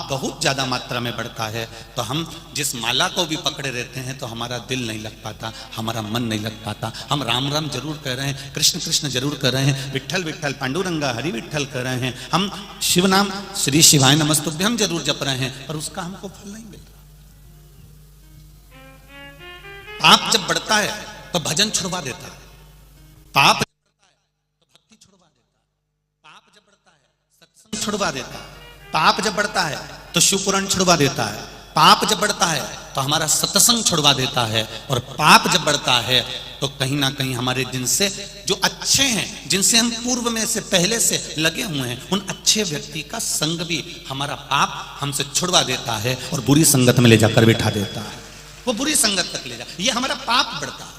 बहुत ज्यादा मात्रा में बढ़ता है तो हम जिस माला को भी पकड़े रहते हैं तो हमारा दिल नहीं लग पाता, हमारा मन नहीं लग पाता। हम राम राम जरूर कह रहे हैं, कृष्ण कृष्ण जरूर कर रहे हैं, विट्ठल विट्ठल पांडुरंगा हरि विट्ठल कर रहे हैं, हम शिव नाम श्री शिवाय नमस्तुभ्यम जरूर जप रहे हैं, पर उसका हमको फल नहीं मिल रहा। पाप जब बढ़ता है तो भजन छुड़वा देता है, पाप छुड़वा देता है, पाप जब बढ़ता है तो शिव पुराण छुड़वा देता है, पाप जब बढ़ता है तो हमारा सत्संग छुड़वा देता है, और पाप जब बढ़ता है तो कहीं ना कहीं हमारे जिनसे जो अच्छे हैं, जिनसे हम पूर्व में से पहले से लगे हुए हैं, उन अच्छे व्यक्ति का संग भी हमारा पाप हमसे छुड़वा देता है और बुरी संगत में ले जाकर बिठा देता है, वो बुरी संगत तक ले जा, ये हमारा पाप बढ़ता है।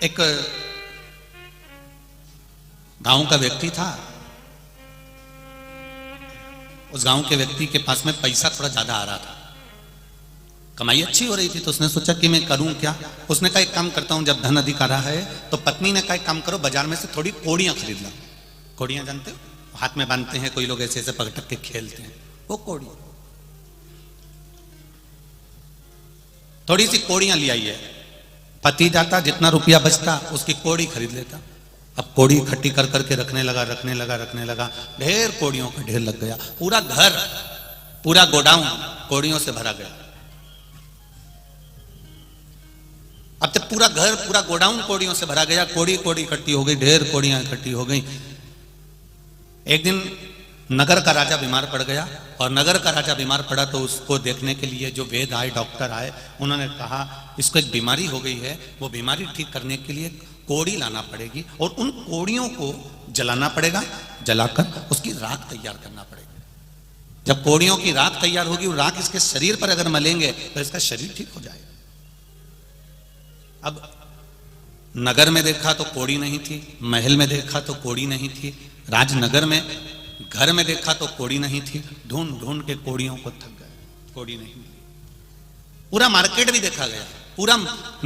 एक गांव का व्यक्ति था, उस गांव के व्यक्ति के पास में पैसा थोड़ा ज्यादा आ रहा था, कमाई अच्छी हो रही थी, तो उसने सोचा कि मैं करूं क्या। उसने कहा एक काम करता हूं, जब धन अधिक आ रहा है तो पत्नी ने कहा एक काम करो, बाजार में से थोड़ी कोड़ियां खरीद लो। कोड़ियां जानते हो, हाथ में बांधते हैं, कोई लोग ऐसे ऐसे पकड़ के खेलते हैं, वो कोड़ी। थोड़ी सी कोड़ियां ले आई है, पति जाता, जितना रुपया बचता उसकी कोड़ी खरीद लेता। अब कोड़ी इकट्ठी कर करके रखने लगा, ढेर कोड़ियों का ढेर लग गया, पूरा घर, पूरा गोडाउन कोड़ियों से भरा गया। अब जब पूरा घर, पूरा गोडाउन कोड़ियों से भरा गया, कोड़ी कोड़ी इकट्ठी हो गई, ढेर कोड़ियां इकट्ठी हो गई। एक दिन नगर का राजा बीमार पड़ गया, और नगर का राजा बीमार पड़ा तो उसको देखने के लिए जो वैद्य आए, डॉक्टर आए, उन्होंने कहा इसको एक बीमारी हो गई है, वो बीमारी ठीक करने के लिए कोड़ी लाना पड़ेगी और उन कोड़ियों को जलाना पड़ेगा, जलाकर उसकी राख तैयार करना पड़ेगा। जब कोड़ियों की राख तैयार होगी, वो राख इसके शरीर पर अगर मलेंगे तो इसका शरीर ठीक हो जाएगा। अब नगर में देखा तो कोड़ी नहीं थी, महल में देखा तो कोड़ी नहीं थी, राजनगर में घर में देखा तो कोड़ी नहीं थी, ढूंढ ढूंढ के कोड़ियों को थक गए, कोड़ी नहीं मिली। पूरा मार्केट भी देखा गया, पूरा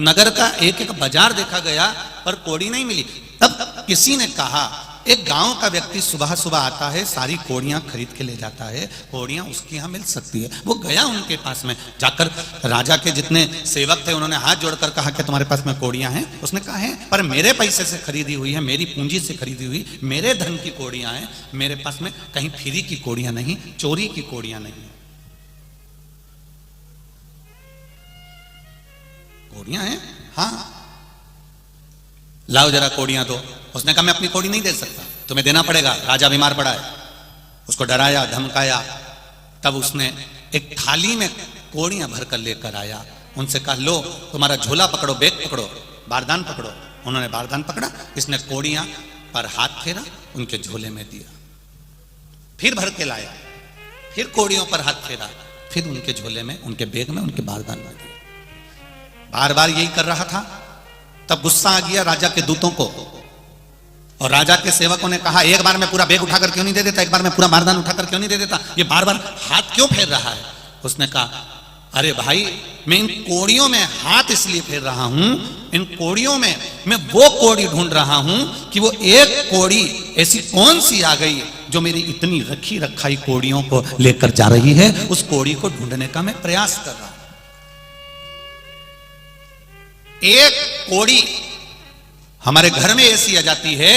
नगर का एक एक बाजार देखा गया, पर कोड़ी नहीं मिली। तब किसी ने कहा, एक गांव का व्यक्ति सुबह सुबह आता है, सारी कोड़ियां खरीद के ले जाता है, कोड़ियां उसके यहां मिल सकती है। वो गया उनके पास में, जाकर राजा के जितने सेवक थे उन्होंने हाथ जोड़कर कहा कि तुम्हारे पास में कोड़ियां हैं? उसने कहा है, पर मेरे पैसे से खरीदी हुई है, मेरी पूंजी से खरीदी हुई, मेरे धन की कोड़ियां हैं, मेरे पास में कहीं फ्री की कोड़ियां नहीं, चोरी की कोड़ियां नहीं। कोड़ियां हैं? हाँ, लाओ जरा कोड़ियां दो। उसने कहा मैं अपनी कोड़ी नहीं दे सकता, तुम्हें देना पड़ेगा, राजा बीमार पड़ा है। उसको डराया, धमकाया, तब उसने एक थाली में कोड़ियां भरकर लेकर आया, उनसे कहा लो तुम्हारा झोला पकड़ो, बैग पकड़ो, बारदान पकड़ो। उन्होंने बारदान पकड़ा, इसने कोड़ियां पर हाथ फेरा, उनके झोले में दिया, फिर भर के लाया, फिर कोड़ियों पर हाथ फेरा, फिर उनके झोले में, उनके बैग में, उनके बारदान में दिया। बार बार यही कर रहा था। तब गुस्सा आ गया राजा के दूतों को, और राजा के सेवकों ने कहा एक बार में पूरा बैग उठाकर क्यों नहीं दे देता, एक बार में पूरा बारदान उठाकर क्यों नहीं दे देता, ये बार बार हाथ क्यों फेर रहा है? उसने कहा अरे भाई, मैं इन कोड़ियों में हाथ इसलिए फेर रहा हूं, इन कोड़ियों में मैं वो कोड़ी ढूंढ रहा हूं कि वो एक कोड़ी ऐसी कौन सी आ गई जो मेरी इतनी रखी रखाई कोड़ियों को लेकर जा रही है, उस कोड़ी को ढूंढने का मैं प्रयास कर रहा हूं। एक कोड़ी हमारे घर में ऐसी आ जाती है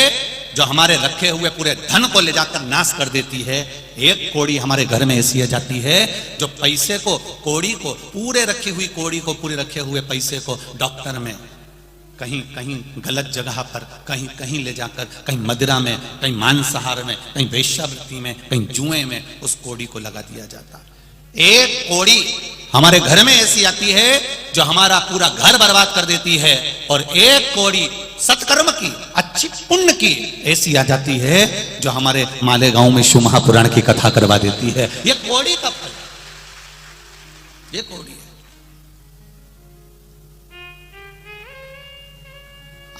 जो हमारे रखे हुए पूरे धन को ले जाकर नाश कर देती है। एक कोड़ी हमारे घर में ऐसी आ जाती है जो पैसे को, कोड़ी को, पूरे रखी हुई कोड़ी को, पूरे रखे हुए पैसे को डॉक्टर में, कहीं कहीं गलत जगह पर, कहीं कहीं ले जाकर, कहीं मदिरा में, कहीं मांसाहार में, कहीं वेश्यावृत्ति में, कहीं जुए में उस कोड़ी को लगा दिया जाता है। एक कोड़ी हमारे घर में ऐसी आती है जो हमारा पूरा घर बर्बाद कर देती है, और एक कोड़ी सत्कर्म की, अच्छी पुण्य की ऐसी आ जाती है जो हमारे मालेगांव में शिव महापुराण की कथा करवा देती है। ये कोड़ी का फल, ये कोड़ी है।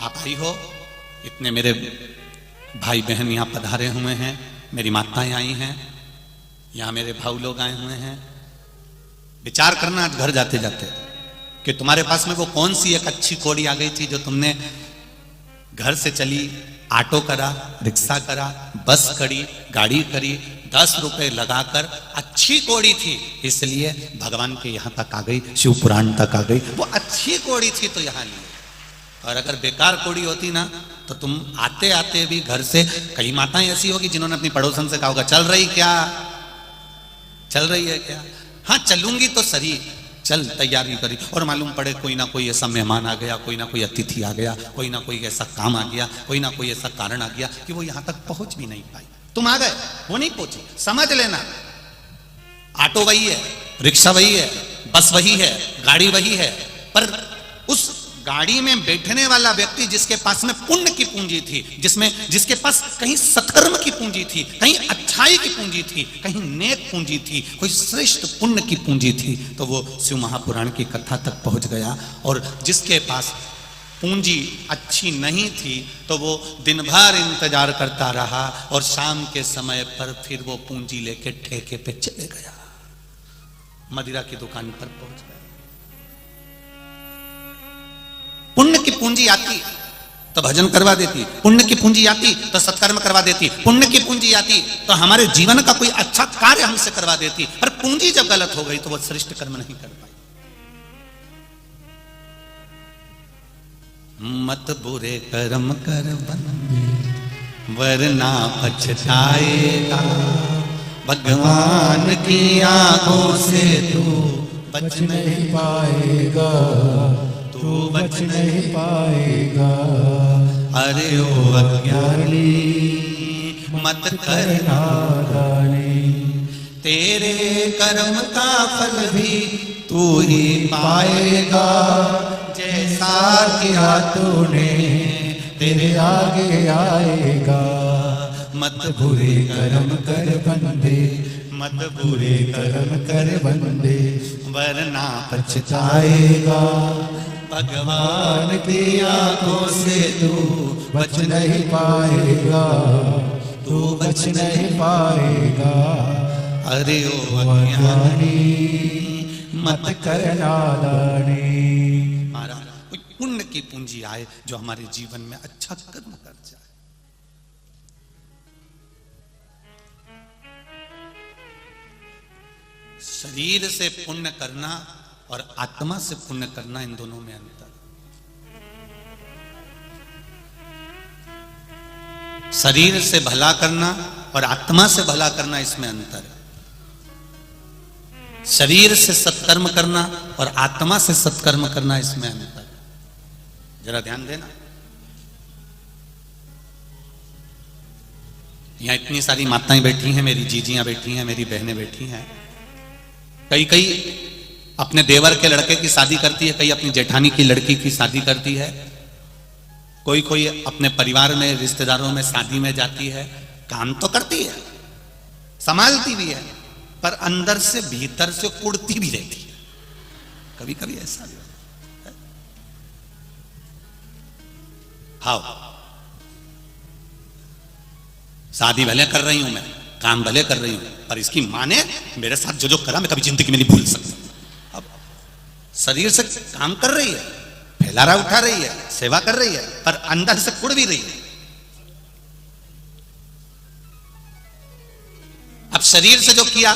आप आई हो, इतने मेरे भाई बहन यहां पधारे हुए हैं, मेरी माताएं आई हैं, यहां मेरे भाऊ लोग आए हुए हैं। विचार करना आज घर जाते जाते कि तुम्हारे पास में वो कौन सी एक अच्छी कोड़ी आ गई थी जो तुमने घर से चली, ऑटो करा, रिक्शा करा, बस करी, गाड़ी करी, 10 रुपए लगाकर। अच्छी कोड़ी थी इसलिए भगवान के यहां तक आ गई, शिव पुराण तक आ गई। वो अच्छी कोड़ी थी तो यहां ली। और अगर बेकार कोड़ी होती ना तो तुम आते आते भी घर से, कई माताएं ऐसी होगी जिन्होंने अपनी पड़ोसन से कहा होगा चल रही क्या, चल रही है क्या, हाँ चलूंगी तो सही, चल तैयारी करी। और मालूम पड़े कोई ना कोई ऐसा मेहमान आ गया, कोई ना कोई अतिथि आ गया, कोई ना कोई ऐसा काम आ गया, कोई ना कोई ऐसा कारण आ गया कि वो यहां तक पहुंच भी नहीं पाई। तुम आ गए, वो नहीं पहुंची, समझ लेना ऑटो वही है, रिक्शा वही है, बस वही है, गाड़ी वही है, पर उस गाड़ी में बैठने वाला व्यक्ति जिसके पास में पुण्य की पूंजी थी, जिसके पास कहीं सत्कर्म की पूंजी थी, कहीं अच्छाई की पूंजी थी, कहीं नेक पूंजी थी, कोई श्रेष्ठ पुण्य की पूंजी थी, तो वो शिव महापुराण की कथा तक पहुंच गया। और जिसके पास पूंजी अच्छी नहीं थी तो वो दिन भर इंतजार करता रहा और शाम के समय पर फिर वो पूंजी लेके ठेके पे चले गया, मदिरा की दुकान पर पहुंच गया। पुण्य की पूंजी आती तो भजन करवा देती, पुण्य की पूंजी आती तो सत्कर्म करवा देती, पुण्य की पूंजी आती तो हमारे जीवन का कोई अच्छा कार्य हमसे करवा देती। पर पूंजी जब गलत हो गई तो वो श्रेष्ठ कर्म नहीं कर पाई। मत बुरे कर्म कर बंदे वरना पछताएगा, भगवान की आंखों से तू बच नहीं पाएगा, तू बच नहीं पाएगा। अरे ओ अज्ञानी मत कर नादानी, तेरे कर्म का फल भी तू ही पाएगा, जैसा किया तूने तेरे आगे आएगा। मत बुरे कर्म कर बंदे, मत बुरे कर्म कर बंदे वरना पछताएगा, भगवान की आंखों से तू बच नहीं पाएगा, तू बच नहीं पाएगा। अरे ओ अज्ञानी मत कर नादानी। महाराज कोई पुण्य की पूंजी आए जो हमारे जीवन में अच्छा कर्म कर जाए। शरीर से पुण्य करना और आत्मा से पुण्य करना, इन दोनों में अंतर। शरीर से भला करना और आत्मा से भला करना, इसमें अंतर है। शरीर से सत्कर्म करना और आत्मा से सत्कर्म करना, इसमें अंतर है। जरा ध्यान देना। यहां इतनी सारी माताएं बैठी हैं, मेरी जीजियां बैठी हैं, मेरी बहनें बैठी हैं। कई अपने देवर के लड़के की शादी करती है, कई अपनी जेठानी की लड़की की शादी करती है, कोई अपने परिवार में रिश्तेदारों में शादी में जाती है। काम तो करती है, संभालती भी है, पर अंदर से भीतर से कुड़ती भी रहती है। कभी कभी ऐसा भी होता है। हाँ, शादी भले कर रही हूं मैं, काम भले कर रही हूं, पर इसकी मां ने मेरे साथ जो जो करा मैं कभी जिंदगी में नहीं भूल सकता। अब शरीर से काम कर रही है, फैलारा उठा रही है, सेवा कर रही है, पर अंदर से कुड़ भी रही है। अब शरीर से जो किया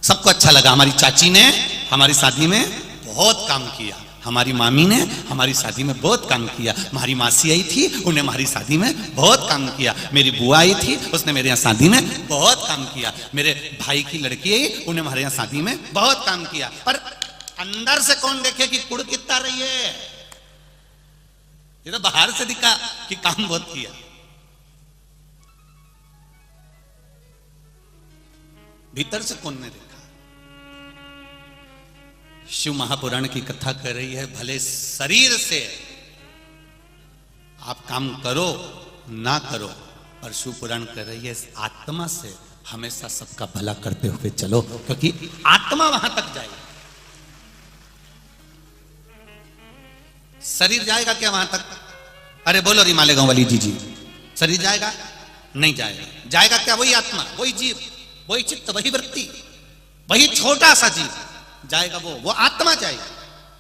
सबको अच्छा लगा। हमारी चाची ने हमारी शादी में बहुत काम किया, हमारी मामी ने हमारी शादी में बहुत काम किया, हमारी मासी आई थी उन्हें हमारी शादी में बहुत काम किया, मेरी बुआ आई थी उसने मेरे यहाँ शादी में बहुत काम किया, मेरे भाई की लड़की आई उन्हें हमारे यहाँ शादी में बहुत काम किया। पर अंदर से कौन देखे कि कुड़ कितना रही है? ये तो बाहर से दिखा कि काम बहुत किया, भीतर से कौन ने देखा? शिव महापुराण की कथा कर रही है, भले शरीर से आप काम करो ना करो, पर शिव पुराण कर रही है आत्मा से हमेशा सबका भला करते हुए चलो, क्योंकि आत्मा वहां तक जाएगी। शरीर जाएगा क्या वहां तक? अरे बोलो री मालेगांव वाली जी, शरीर जाएगा? नहीं जाएगा। जाएगा क्या? वही आत्मा, वही जीव, वही चित्त, वही वृत्ति, वही छोटा सा जीव जाएगा, वो आत्मा जाएगी।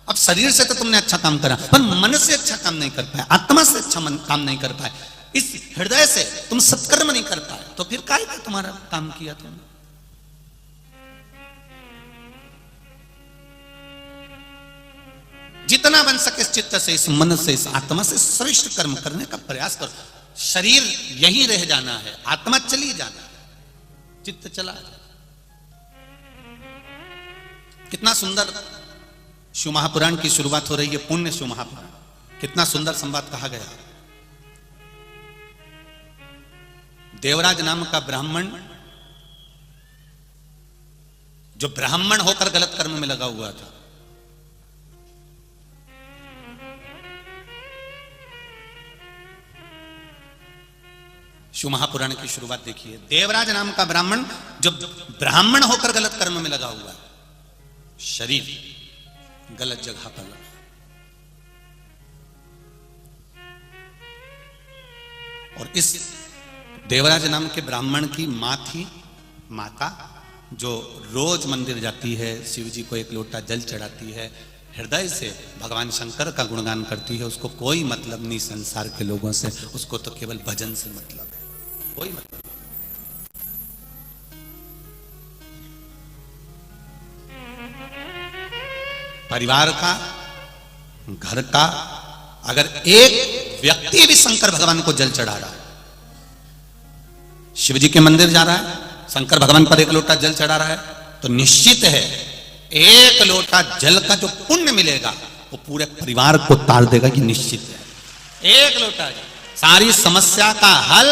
अब शरीर से तो तुमने अच्छा काम करा, पर मन से अच्छा काम नहीं कर पाया, आत्मा से अच्छा काम नहीं कर पाए। इस हृदय से तुम सत्कर्म नहीं कर पाए तो फिर काय का तुम्हारा काम किया तुमने? जितना बन सके इस चित्त से, इस मन से, इस आत्मा से श्रेष्ठ कर्म करने का प्रयास करो। शरीर यहीं रह जाना है, आत्मा चली जाना है, चित्त चला जाए। कितना सुंदर शिव महापुराण की शुरुआत हो रही है, पुण्य शिव महापुराण। कितना सुंदर संवाद कहा गया। देवराज नाम का ब्राह्मण, जो ब्राह्मण होकर गलत कर्म में लगा हुआ था, शिव महापुराण की शुरुआत देखिए। देवराज नाम का ब्राह्मण जो ब्राह्मण होकर गलत कर्म में लगा हुआ, शरीर गलत जगह पर लगा। और इस देवराज नाम के ब्राह्मण की मां थी, माता, जो रोज मंदिर जाती है, शिव जी को एक लोटा जल चढ़ाती है, हृदय से भगवान शंकर का गुणगान करती है। उसको कोई मतलब नहीं संसार के लोगों से, उसको तो केवल भजन से मतलब है, कोई मतलब। परिवार का, घर का अगर एक व्यक्ति भी शंकर भगवान को जल चढ़ा रहा है, शिव जी के मंदिर जा रहा है, शंकर भगवान पर एक लोटा जल चढ़ा रहा है, तो निश्चित है एक लोटा जल का जो पुण्य मिलेगा वो पूरे परिवार को तार देगा, कि निश्चित है। एक लोटा जल, सारी समस्या का हल,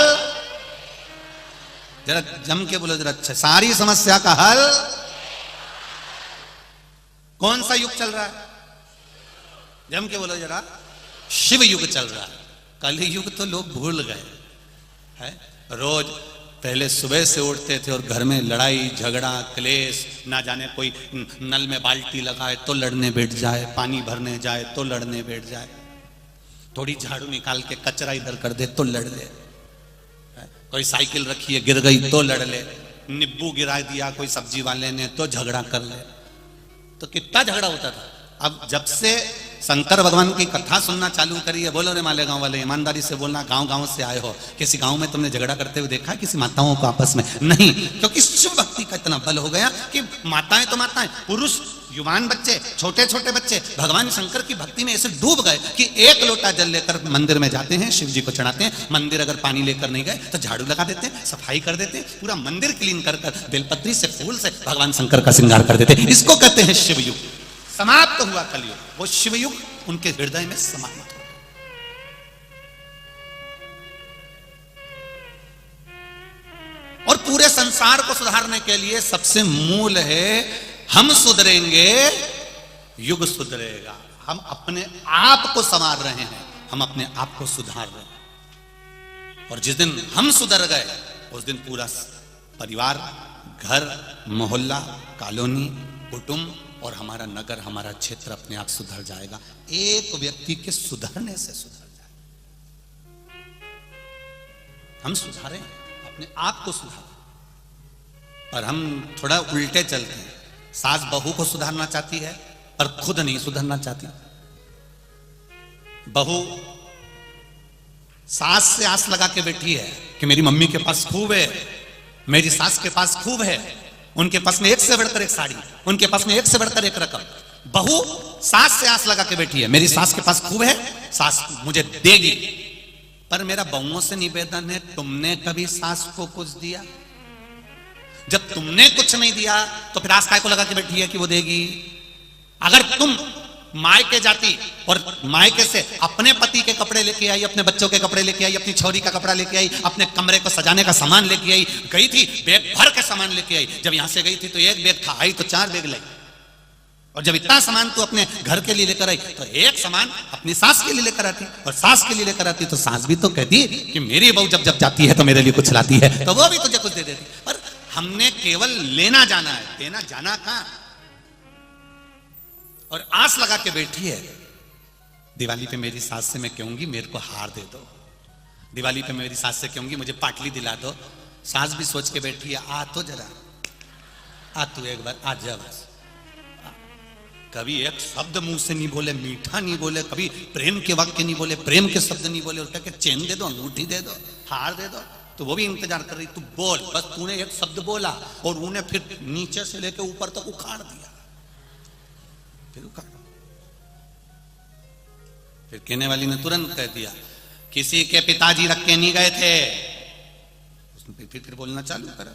जरा जम के बोलो जरा अच्छा, सारी समस्या का हल। कौन सा युग चल रहा है? जम के बोलो जरा, शिव युग चल रहा है। कलि युग तो लोग भूल गए है। रोज पहले सुबह से उठते थे और घर में लड़ाई झगड़ा क्लेश, ना जाने कोई नल में बाल्टी लगाए तो लड़ने बैठ जाए, पानी भरने जाए तो लड़ने बैठ जाए, थोड़ी झाड़ू निकाल के कचरा इधर कर दे तो लड़ ले, कोई साइकिल रखी है गिर गई तो लड़ ले, नींबू गिरा दिया कोई सब्जी वाले ने तो झगड़ा कर ले। तो कितना झगड़ा होता था। अब जब से शंकर भगवान की कथा सुनना चालू करी है, बोलो रे मालेगांव वाले, ईमानदारी से बोलना, गांव गांव से आए हो, किसी गांव में तुमने झगड़ा करते हुए देखा किसी माताओं को आपस में? नहीं, क्योंकि शिव भक्ति का इतना बल हो गया कि माताएं तो माताएं, पुरुष, युवान बच्चे, छोटे छोटे बच्चे भगवान शंकर की भक्ति में ऐसे डूब गए कि एक लोटा जल लेकर मंदिर में जाते हैं, शिव जी को चढ़ाते हैं। मंदिर अगर पानी लेकर नहीं गए तो झाड़ू लगा देते हैं, सफाई कर देते हैं, पूरा मंदिर क्लीन कर कर बेलपत्री से फूल से भगवान शंकर का श्रृंगार कर देते हैं। इसको कहते हैं शिवयुग। समाप्त हुआ कलयुग, वो शिवयुग उनके हृदय में समाप्त हो। और पूरे संसार को सुधारने के लिए सबसे मूल है, हम सुधरेंगे युग सुधरेगा। हम अपने आप को संवार रहे हैं, हम अपने आप को सुधार रहे हैं। और जिस दिन हम सुधर गए उस दिन पूरा परिवार, घर, मोहल्ला, कॉलोनी, कुटुंब और हमारा नगर, हमारा क्षेत्र अपने आप सुधर जाएगा। एक व्यक्ति के सुधरने से सुधर जाएगा। हम सुधारें, अपने आप को सुधारें। पर हम थोड़ा उल्टे चलते हैं। सास बहू को सुधारना चाहती है पर खुद नहीं सुधरना चाहती। बहू सास से आस लगा के बैठी है कि मेरी मम्मी के पास खूब है, मेरी सास के पास खूब है, उनके पास में एक से बढ़कर एक साड़ी, उनके पास में एक से बढ़कर एक रकम। बहू सास से आस लगा के बैठी है, मेरी सास के पास खूब है, सास मुझे देगी। पर मेरा बहुओं से निवेदन है, तुमने कभी सास को कुछ दिया? जब तुमने कुछ नहीं दिया तो फिर आस काय को लगा के बैठी है कि वो देगी? अगर तुम मायके जाती और मायके से अपने पति के कपड़े लेके आई, अपने बच्चों के कपड़े लेके आई, अपनी छोरी का कपड़ा लेके आई, अपने कमरे को सजाने का सामान लेके आई, गई थी बैग भर के सामान लेके आई। जब यहां से गई थी तो एक बैग था, आई तो 4 बैग लाई। और जब इतना सामान तू अपने घर के लिए लेकर आई तो एक सामान अपनी सास के लिए लेकर आती, और सास के लिए लेकर आती तो सास भी तो कहती कि मेरी बहू जब जब जाती है तो मेरे लिए कुछ लाती है, तो वो भी तुझे कुछ दे देती। पर हमने केवल लेना जाना है, देना जाना कहां। और आस लगा के बैठी है, दिवाली पे मेरी सास से मैं कहूंगी मेरे को हार दे दो, दिवाली पे मेरी सास से कहूंगी मुझे पाटली दिला दो। सास भी सोच के बैठी है, आ तो जरा, आ तू एक बार आ जा बस। कभी एक शब्द मुंह से नहीं बोले, मीठा नहीं बोले, कभी प्रेम के वाक्य नहीं बोले, प्रेम के शब्द नहीं बोले, और क्या कि चेन दे दो, अंगूठी दे दो, हार दे दो, तो वो भी इंतजार कर रही, तू बोल, बस तूने एक शब्द बोला और उन्हें फिर नीचे से लेके ऊपर तक उखाड़ दिया, फिर उखाड़, फिर कहने वाली ने तुरंत कह दिया किसी के पिताजी रख के नहीं गए थे। उसने फिर बोलना चालू करा,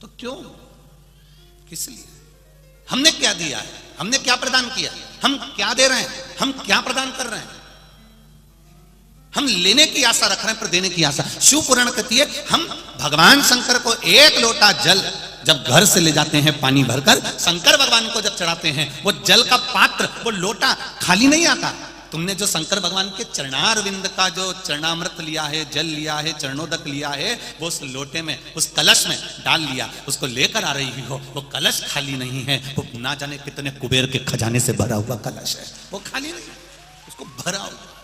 तो क्यों, किस लिए, हमने क्या दिया है, हमने क्या प्रदान किया, हम क्या दे रहे हैं, हम क्या प्रदान कर रहे हैं, हम लेने की आशा रख रहे हैं पर देने की आशा। शिव पुराण कहती है हम भगवान शंकर को एक लोटा जल जब घर से ले जाते हैं पानी भरकर, शंकर भगवान को जब चढ़ाते हैं, वो जल का पात्र, वो लोटा खाली नहीं आता। तुमने जो शंकर भगवान के चरणारविंद का जो चरणामृत लिया है, जल लिया है, चरणोदक लिया है, वो उस लोटे में, उस कलश में डाल लिया, उसको लेकर आ रही हो, वो कलश खाली नहीं है, वो ना जाने कितने कुबेर के खजाने से भरा हुआ कलश है, वो खाली नहीं है, उसको भरा हुआ।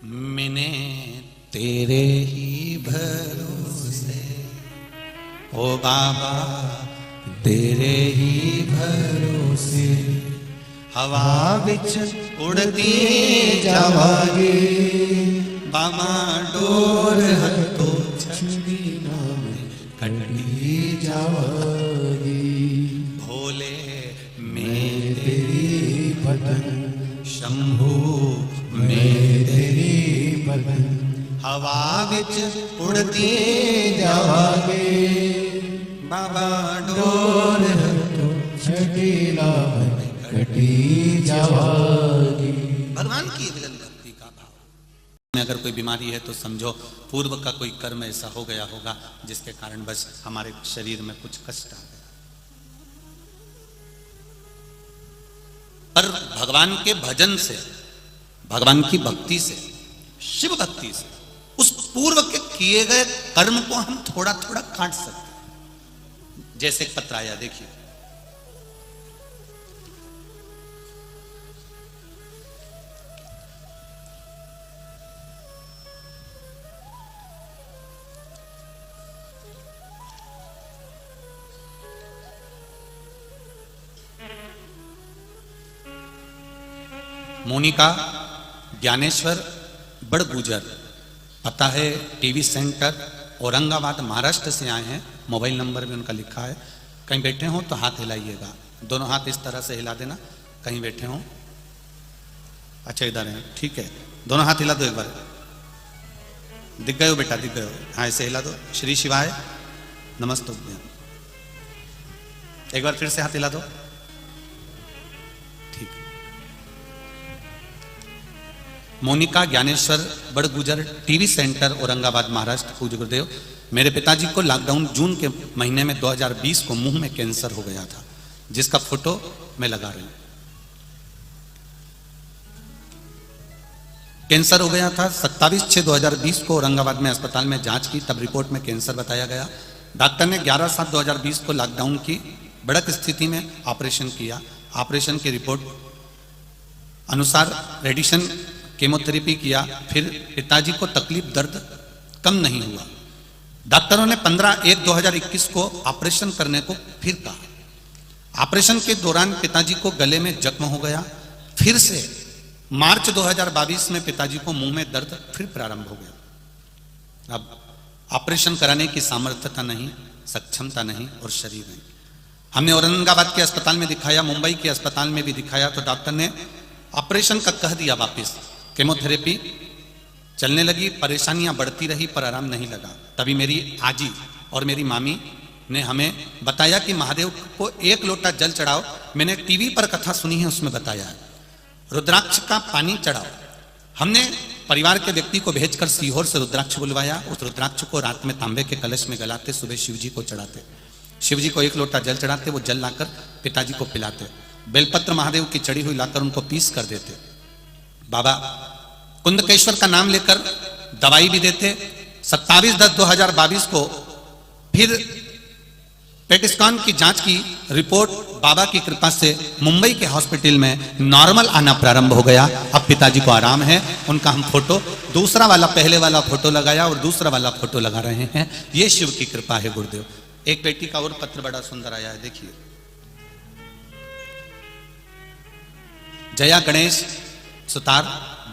मैंने तेरे ही भरोसे ओ बाबा, तेरे ही भरोसे हवा बिच उड़ती जावागे, बाबा डोर हतो छंदी नाम कंडी जावागे, भोले मैं तेरी भजन, शंभू मैं तेरी भजन, हवा बिच उड़ती जावागे, बाबा डोर तो छटीला कटी जावागी। भगवान की विरल भक्ति का भाव में अगर कोई बीमारी है तो समझो पूर्व का कोई कर्म ऐसा हो गया होगा जिसके कारण बस हमारे शरीर में कुछ कष्ट आ गया। पर भगवान के भजन से, भगवान की भक्ति से, शिव भक्ति से उस पूर्व के किए गए कर्म को हम थोड़ा थोड़ा काट सकते हैं। जैसे एक पत्र आया, देखिए, मोनिका ज्ञानेश्वर बड़गुजर, पता है टीवी सेंटर औरंगाबाद महाराष्ट्र से आए हैं, मोबाइल नंबर भी उनका लिखा है। कहीं बैठे हो तो हाथ हिलाइएगा, दोनों हाथ इस तरह से हिला देना, कहीं बैठे हो, अच्छा इधर है, ठीक है, दोनों हाथ हिला दो एक बार, दिख गए हो बेटा, दिख गए हो, हाँ ऐसे हिला दो, श्री शिवाय नमस्ते, एक बार फिर से हाथ हिला दो, ठीक। Monika Gyaneshwar Badgujar, TV centre Aurangabad Maharashtra. पूज्य गुरुदेव, मेरे पिताजी को लॉकडाउन जून के महीने में 2020 को मुंह में कैंसर हो गया था, जिसका फोटो मैं लगा रही हूं। कैंसर हो गया था 27/6/2020 को औरंगाबाद में अस्पताल में जांच की, तब रिपोर्ट में कैंसर बताया गया। डॉक्टर ने 11/7/2020 को लॉकडाउन की बढ़त स्थिति में ऑपरेशन किया। ऑपरेशन की रिपोर्ट अनुसार रेडिएशन केमोथेरेपी किया, फिर पिताजी को तकलीफ दर्द कम नहीं हुआ। डॉक्टरों ने 15/1/2021 को ऑपरेशन करने को फिर कहा। ऑपरेशन के दौरान पिताजी को गले में जख्म हो गया। फिर से मार्च 2022 में पिताजी को मुंह में दर्द फिर प्रारंभ हो गया। अब ऑपरेशन कराने की सामर्थ्यता नहीं, सक्षमता नहीं और शरीर नहीं। हमने औरंगाबाद के अस्पताल में दिखाया, मुंबई के अस्पताल में भी दिखाया, तो डॉक्टर ने ऑपरेशन का कह दिया वापस। केमोथेरेपी चलने लगी, परेशानियां बढ़ती रही पर आराम नहीं लगा। तभी मेरी आजी और मेरी मामी ने हमें बताया कि महादेव को 1 लोटा जल चढ़ाओ। मैंने टीवी पर कथा सुनी है, उसमें बताया है रुद्राक्ष का पानी चढ़ाओ। हमने परिवार के व्यक्ति को भेजकर सीहोर से रुद्राक्ष बुलवाया। उस रुद्राक्ष को रात में तांबे के कलश में गलाते, सुबह शिव जी को चढ़ाते। शिव जी को 1 लोटा जल चढ़ाते, वो जल लाकर पिताजी को पिलाते। बेलपत्र महादेव की चढ़ी हुई लाकर उनको पीस कर देते। बाबा कुंदकेश्वर का नाम लेकर दवाई भी देते। 27/10/2022 को फिर पेट स्कैन की जांच की रिपोर्ट बाबा की कृपा से मुंबई के हॉस्पिटल में नॉर्मल आना प्रारंभ हो गया। अब पिताजी को आराम है। उनका हम फोटो दूसरा वाला पहले वाला फोटो लगाया और दूसरा वाला फोटो लगा रहे हैं। ये शिव की कृपा है गुरुदेव। एक बेटी का और पत्र बड़ा सुंदर आया है, देखिए। जया गणेश सुतार,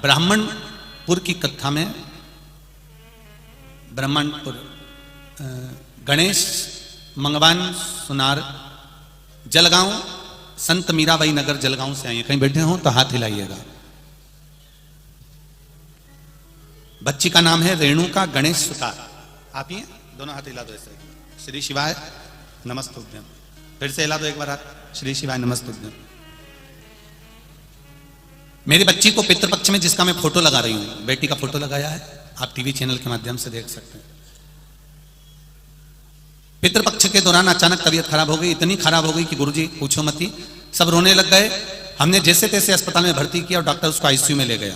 ब्राह्मणपुर की कथा में, ब्राह्मणपुर गणेश मंगवान सुनार, जलगांव, संत मीराबाई नगर जलगांव से आई है। कहीं बैठे हो तो हाथ हिलाइएगा। बच्ची का नाम है रेणुका गणेश सुतार। आप ही हैं? दोनों हाथ हिला दो ऐसे। श्री शिवाय नमस्तुभ्यम। फिर से हिला दो एक बार हाथ। श्री शिवाय नमस्तुभ्यम। मेरी बच्ची को पितृपक्ष में जिसका मैं फोटो लगा रही हूं, बेटी का फोटो लगाया है, आप टीवी चैनल के माध्यम से देख सकते हैं। पितृपक्ष के दौरान अचानक तबीयत खराब हो गई, इतनी खराब हो गई कि गुरुजी पूछो मत ही, सब रोने लग गए। हमने जैसे तैसे अस्पताल में भर्ती किया और डॉक्टर उसको आईसीयू में ले गया।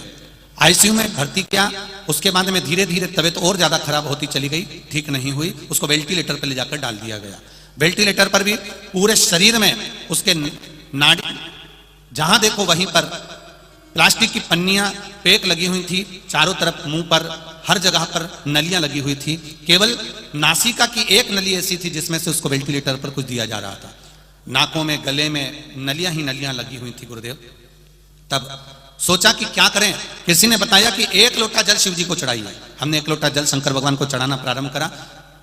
आईसीयू में भर्ती किया, उसके बाद में धीरे धीरे तबीयत और ज्यादा खराब होती चली गई, ठीक नहीं हुई। उसको वेंटिलेटर पर ले जाकर डाल दिया गया। वेंटिलेटर पर भी पूरे शरीर में उसके नाड़ी, जहां देखो वहीं पर प्लास्टिक की पन्नियां पैक लगी हुई थी, चारों तरफ मुंह पर हर जगह पर नलियां लगी हुई थी। केवल नासिका की एक नली ऐसी थी जिसमें से उसको वेंटिलेटर पर कुछ दिया जा रहा था। नाकों में, गले में नलियां ही नलियां लगी हुई थी गुरुदेव। तब सोचा कि क्या करें। किसी ने बताया कि 1 लोटा जल शिव जी को चढ़ाइए। हमने 1 लोटा जल शंकर भगवान को चढ़ाना प्रारंभ करा।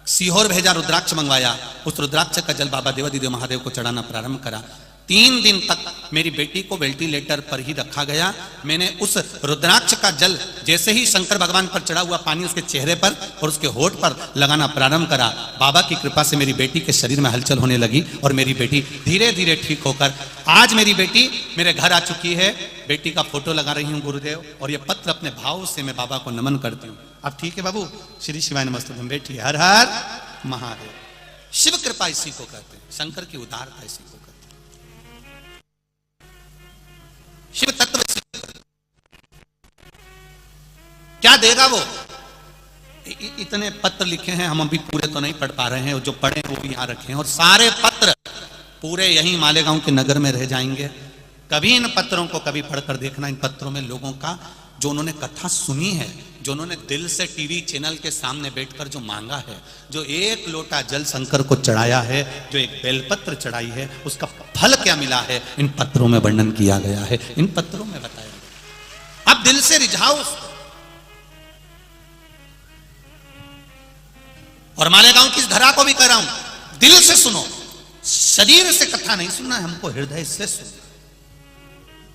सीहोर भेजा, रुद्राक्ष मंगवाया, उस रुद्राक्ष का जल बाबा देवादिदेव महादेव को चढ़ाना प्रारंभ करा। 3 दिन तक मेरी बेटी को वेंटिलेटर पर ही रखा गया। मैंने उस रुद्राक्ष का जल जैसे ही शंकर भगवान पर चढ़ा हुआ पानी उसके चेहरे पर और उसके होठ पर लगाना प्रारंभ करा, बाबा की कृपा से मेरी बेटी के शरीर में हलचल होने लगी और मेरी बेटी धीरे धीरे ठीक होकर आज मेरी बेटी मेरे घर आ चुकी है। बेटी का फोटो लगा रही हूँ गुरुदेव, और ये पत्र अपने भाव से मैं बाबा को नमन करती हूँ। अब ठीक है बाबू, श्री शिवाय नमस्तुभ्यम। बेटी हर हर महादेव। शिव कृपा इसी को कहते हैं, शंकर की उदारता इसी को कहते हैं, शिव तत्व। क्या देगा वो? इतने पत्र लिखे हैं, हम अभी पूरे तो नहीं पढ़ पा रहे हैं, जो पढ़े वो भी यहां रखे हैं, और सारे पत्र पूरे यहीं मालेगांव के नगर में रह जाएंगे। कभी इन पत्रों को कभी पढ़कर देखना। इन पत्रों में लोगों का जो उन्होंने कथा सुनी है, जो उन्होंने दिल से टीवी चैनल के सामने बैठकर जो मांगा है, जो 1 लोटा जल शंकर को चढ़ाया है, जो एक बेलपत्र चढ़ाई है, उसका फल क्या मिला है, इन पत्रों में वर्णन किया गया है, इन पत्रों में बताया गया। अब दिल से रिझाओ उसको। और मालेगांव की इस धरा को भी कह रहा हूं, दिल से सुनो, शरीर से कथा नहीं सुनना है, हमको हृदय से सुनो।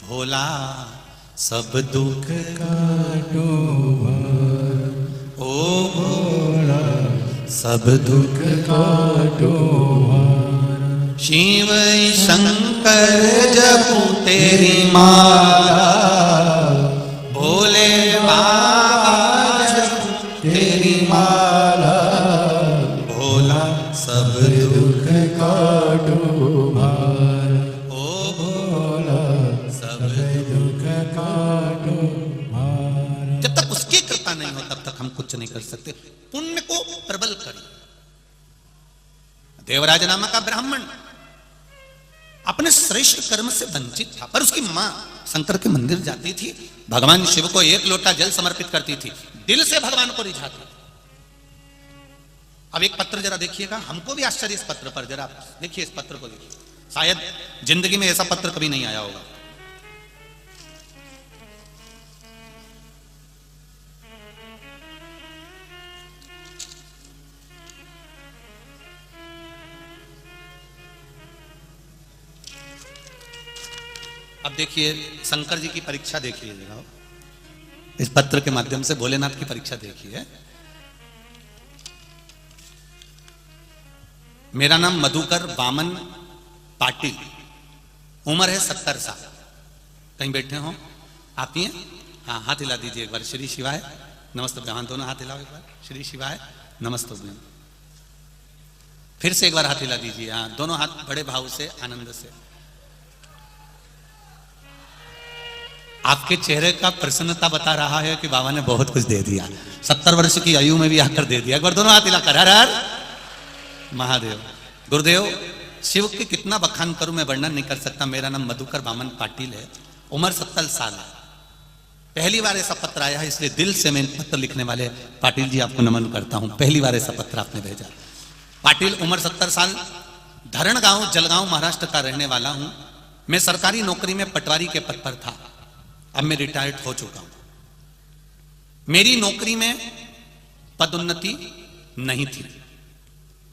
भोला सब दुख काटो, ओ भोला सब दुख काटो, शिव शंकर जपू तेरी माला, भोले बाबा जपू तेरी माला, भोला सब दुख काटो, ओ भोला सब दुख काटो। जब तक उसकी कृपा नहीं हो तब तक हम कुछ नहीं कर सकते। पुण्य को प्रबल करिए। देवराज नामक का ब्राह्मण अपने श्रेष्ठ कर्म से वंचित था, पर उसकी मां शंकर के मंदिर जाती थी, भगवान शिव को 1 लोटा जल समर्पित करती थी, दिल से भगवान को रिझाती थी। अब एक पत्र जरा देखिएगा, हमको भी आश्चर्य इस पत्र पर। जरा देखिए, इस पत्र को देखिए, शायद जिंदगी में ऐसा पत्र कभी नहीं आया होगा। अब देखिए, शंकर जी की परीक्षा देखिए जरा, इस पत्र के माध्यम से भोलेनाथ की परीक्षा देखिए। मेरा नाम मधुकर वामन पाटिल, उम्र है 70 साल। कहीं बैठे हो आप ही हैं? हाँ, हाथ हिला दीजिए एक बार। श्री शिवाय नमस्तुभ्यम। हाँ, दोनों हाथ हिलाओ एक बार। श्री शिवाय नमस्तुभ्यम। फिर से एक बार हाथ हिला दीजिए। हाँ, दोनों हाथ बड़े भाव से, आनंद से। आपके चेहरे का प्रसन्नता बता रहा है कि बाबा ने बहुत कुछ दे दिया। 70 वर्ष की आयु में भी आकर दे दिया। एक बार दोनों हाथ हिलाकर हर हर महादेव। गुरुदेव शिव की कितना बखान करूं मैं वर्णन नहीं कर सकता। मेरा नाम मधुकर वामन पाटिल है, उम्र 70 साल है। पहली बार ऐसा पत्र आया है, इसलिए दिल से मैं पत्र लिखने वाले पाटिल जी आपको नमन करता हूं। पहली बार ऐसा पत्र आपने भेजा। पाटिल, उम्र 70 साल, धरण गांव जलगांव महाराष्ट्र का रहने वाला हूं। मैं सरकारी नौकरी में पटवारी के पद पर था, अब मैं रिटायर्ड हो चुका हूं। मेरी नौकरी में पदोन्नति नहीं थी।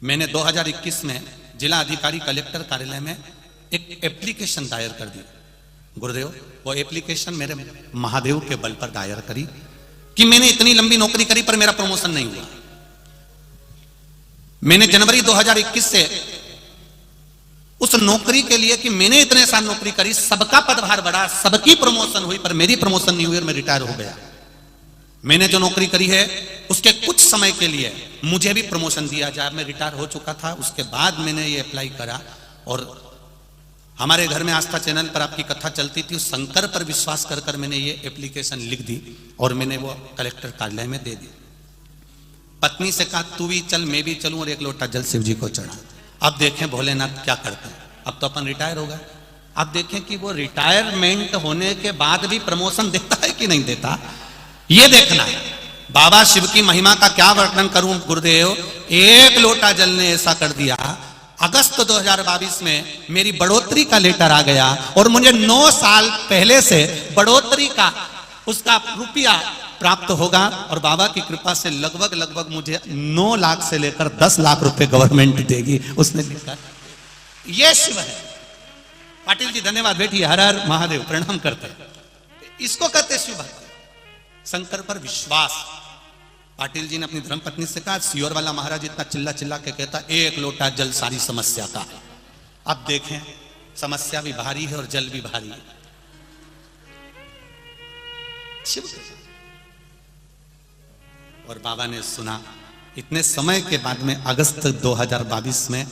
मैंने 2021 में जिला अधिकारी कलेक्टर कार्यालय में एक एप्लीकेशन दायर कर दी। गुरुदेव, वो एप्लीकेशन मेरे महादेव के बल पर दायर करी कि मैंने इतनी लंबी नौकरी करी पर मेरा प्रमोशन नहीं हुआ। मैंने जनवरी 2021 से उस नौकरी के लिए कि मैंने इतने साल नौकरी करी, सबका पदभार बढ़ा, सबकी प्रमोशन हुई, पर मेरी प्रमोशन नहीं हुई और मैं रिटायर हो गया। मैंने जो नौकरी करी है उसके कुछ समय के लिए मुझे भी प्रमोशन दिया जाए। मैं रिटायर हो चुका था, उसके बाद मैंने ये अप्लाई करा और हमारे घर में आस्था चैनल पर आपकी कथा चलती थी, उस शंकर पर विश्वास कर कर मैंने ये एप्लीकेशन लिख दी और मैंने वो कलेक्टर कार्यालय में दे दी। पत्नी से कहा तू भी चल, मैं भी चलूं और एक लोटा जल शिव जी को चढ़ा। अब देखें भोलेनाथ क्या करते हैं। अब तो अपन रिटायर हो गए, अब देखें कि वो रिटायरमेंट होने के बाद भी प्रमोशन देता है कि नहीं देता, ये देखना है। बाबा शिव की महिमा का क्या वर्णन करूं गुरुदेव। एक लोटा जल ने ऐसा कर दिया, अगस्त 2022 में मेरी बढ़ोतरी का लेटर आ गया और मुझे 9 साल पहले से बढ़ोतरी का उसका रुपया प्राप्त होगा और बाबा की कृपा से लगभग मुझे 9 लाख से लेकर 10 लाख रुपए गवर्नमेंट देगी। उसने लिखा ये शिव है। पाटिल जी धन्यवाद, बैठिए। हर हर महादेव, प्रणाम करते हैं। इसको कहते शिव भक्ति, शंकर पर विश्वास। पाटिल जी ने अपनी धर्मपत्नी से कहा सियोर वाला महाराज इतना चिल्ला चिल्ला के कहता एक लोटा जल सारी समस्या का। अब देखें समस्या भी भारी है और जल भी भारी है। शिव और बाबा ने सुना। इतने समय के बाद में अगस्त 2022 में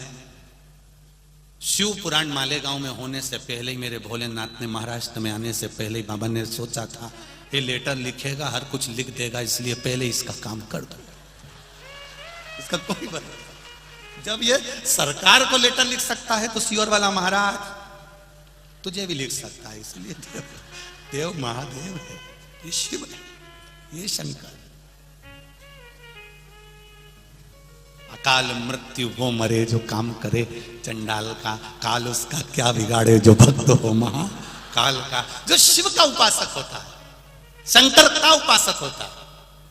शिव पुराण मालेगांव में होने से पहले ही मेरे भोलेनाथ ने महाराष्ट्र में आने से पहले ही बाबा ने सोचा था ये लेटर लिखेगा, हर कुछ लिख देगा, इसलिए पहले इसका काम कर दो। इसका कोई बात, जब ये सरकार को लेटर लिख सकता है तो सियोर वाला महाराज तुझे भी लिख सकता है। इसलिए देव महादेव है, ये शिव है, ये शंकर। अकाल मृत्यु वो मरे जो काम करे चंडाल का, काल उसका क्या बिगाड़े जो भक्त हो महाकाल का। जो शिव का उपासक होता है, शंकर का उपासक होता है,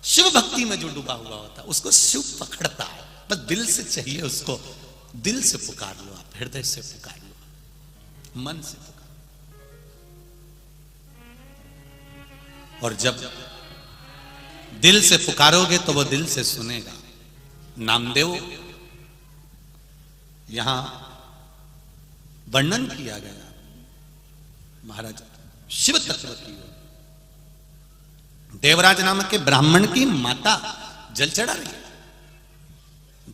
शिव भक्ति में जो डूबा हुआ होता है, उसको शिव पकड़ता है। बस दिल से चाहिए उसको, दिल से पुकार लो आप, हृदय से पुकार लो, मन से पुकार। और जब दिल से पुकारोगे तो वो दिल से सुनेगा। नामदेव यहां वर्णन किया गया महाराज शिव तत्व की। देवराज नामक के ब्राह्मण की माता जल चढ़ा रही है।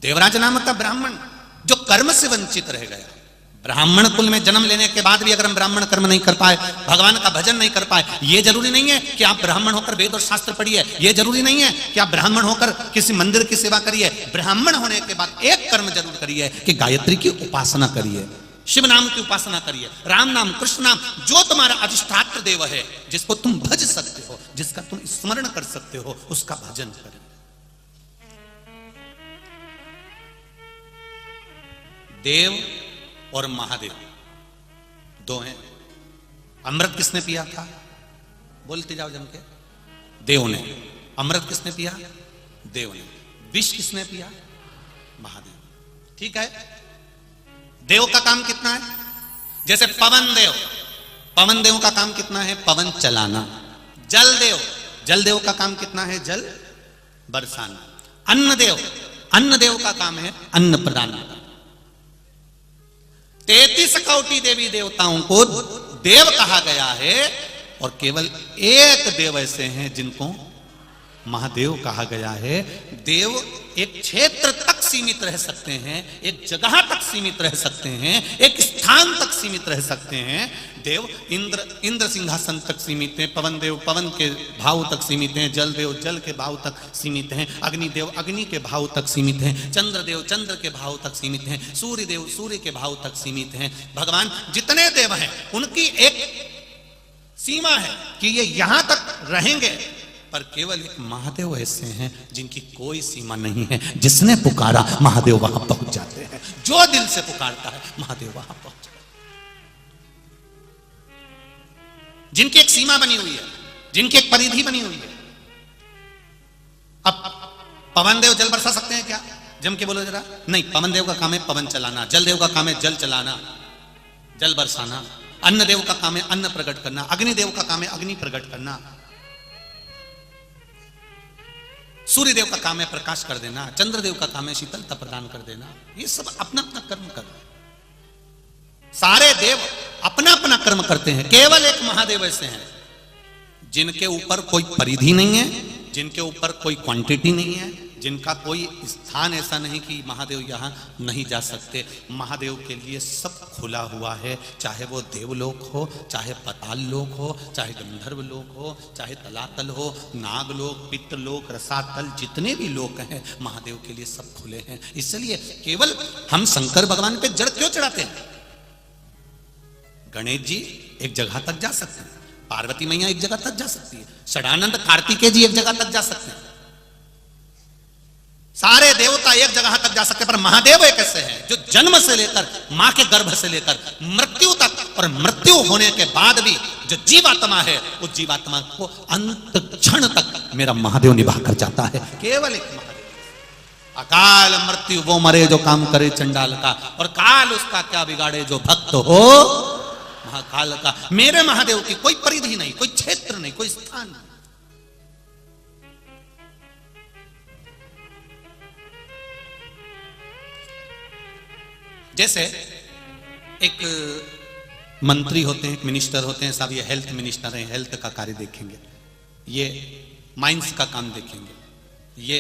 देवराज नामक का ब्राह्मण जो कर्म से वंचित रह गया, ब्राह्मण कुल में जन्म लेने के बाद भी अगर हम ब्राह्मण कर्म नहीं कर पाए, भगवान का भजन नहीं कर पाए, ये जरूरी नहीं है कि आप ब्राह्मण होकर वेद और शास्त्र पढ़िए, ये जरूरी नहीं है कि आप ब्राह्मण होकर किसी मंदिर की सेवा करिए। ब्राह्मण होने के बाद एक कर्म जरूर करिए कि गायत्री की उपासना करिए, शिव नाम की उपासना करिए, राम नाम, कृष्ण नाम, जो तुम्हारा अधिष्ठात्र देव है, जिसको तुम भज सकते हो, जिसका तुम स्मरण कर सकते हो, उसका भजन करिए। देव और महादेव दो हैं। अमृत किसने पिया था? बोलते जाओ जम के। देव ने। अमृत किसने पिया? देव ने। विष किसने पिया? महादेव। ठीक है। देव का काम कितना है? जैसे पवन देव, पवन देव का काम कितना है? पवन चलाना। जल देव, जल देव का काम कितना है? जल बरसाना। अन्न देव, अन्न देव का काम है अन्न प्रदान। 33 कोटि देवी देवताओं को देव कहा गया है और केवल एक देव ऐसे हैं जिनको महादेव कहा गया है। देव एक क्षेत्र तक सीमित रह सकते हैं, एक जगह तक सीमित रह सकते हैं, एक स्थान तक सीमित रह सकते हैं। देव इंद्र सिंहासन तक सीमित हैं, पवन देव पवन के भाव तक सीमित हैं, जल देव जल के भाव तक सीमित हैं, अग्नि देव अग्नि के भाव तक सीमित हैं, चंद्र देव चंद्र के भाव तक सीमित हैं, सूर्य देव सूर्य के भाव तक सीमित हैं। भगवान जितने देव हैं उनकी एक सीमा है कि ये यहां तक रहेंगे, पर केवल एक महादेव ऐसे हैं जिनकी कोई सीमा नहीं है। जिसने पुकारा महादेव वहां पहुंच जाते हैं, जो दिल से पुकारता है महादेव वहां पहुंच जाते हैं। जिनकी एक सीमा बनी हुई है, जिनकी एक परिधि बनी हुई है। अब पवन देव जल बरसा सकते हैं क्या? जम के बोलो जरा। नहीं, पवन देव का काम है पवन चलाना, जल देव का काम है जल चलाना, जल बरसाना। अन्न देव का काम है अन्न प्रकट करना, अग्नि देव का काम है अग्नि प्रकट करना, सूर्य देव का काम है प्रकाश कर देना, चंद्र देव का काम है शीतलता प्रदान कर देना। ये सब अपना अपना कर्म कर रहे हैं। सारे देव अपना अपना कर्म करते हैं। केवल एक महादेव ऐसे हैं जिनके ऊपर कोई परिधि नहीं है, जिनके ऊपर कोई क्वांटिटी नहीं है, जिनका कोई स्थान ऐसा नहीं कि महादेव यहां नहीं जा सकते। महादेव के लिए सब खुला हुआ है, चाहे वो देवलोक हो, चाहे पाताल लोक हो, चाहे गंधर्व लोक हो, चाहे तलातल हो, नागलोक, पितृलोक, रसातल, जितने भी लोक हैं महादेव के लिए सब खुले हैं। इसलिए केवल हम शंकर भगवान पे जड़ क्यों चढ़ाते हैं? गणेश जी एक जगह तक जा सकते हैं, पार्वती मैया एक जगह तक जा सकती है, षडानंद कार्तिकेय जी एक जगह तक जा सकते हैं, सारे देवता एक जगह तक जा सकते हैं, पर महादेव एक ऐसे हैं जो जन्म से लेकर मां के गर्भ से लेकर मृत्यु तक, और मृत्यु होने के बाद भी जो जीवात्मा है उस जीवात्मा को अंत क्षण तक मेरा महादेव निभा कर जाता है। केवल एक महादेव। अकाल मृत्यु वो मरे जो काम करे चंडाल का, और काल उसका क्या बिगाड़े जो भक्त हो महाकाल का। मेरे महादेव की कोई परिधि नहीं, कोई क्षेत्र नहीं, कोई स्थान नहीं। जैसे एक मंत्री होते हैं, एक मिनिस्टर होते हैं, साहब ये हेल्थ मिनिस्टर हैं, हेल्थ का कार्य देखेंगे, ये माइंस का काम देखेंगे, ये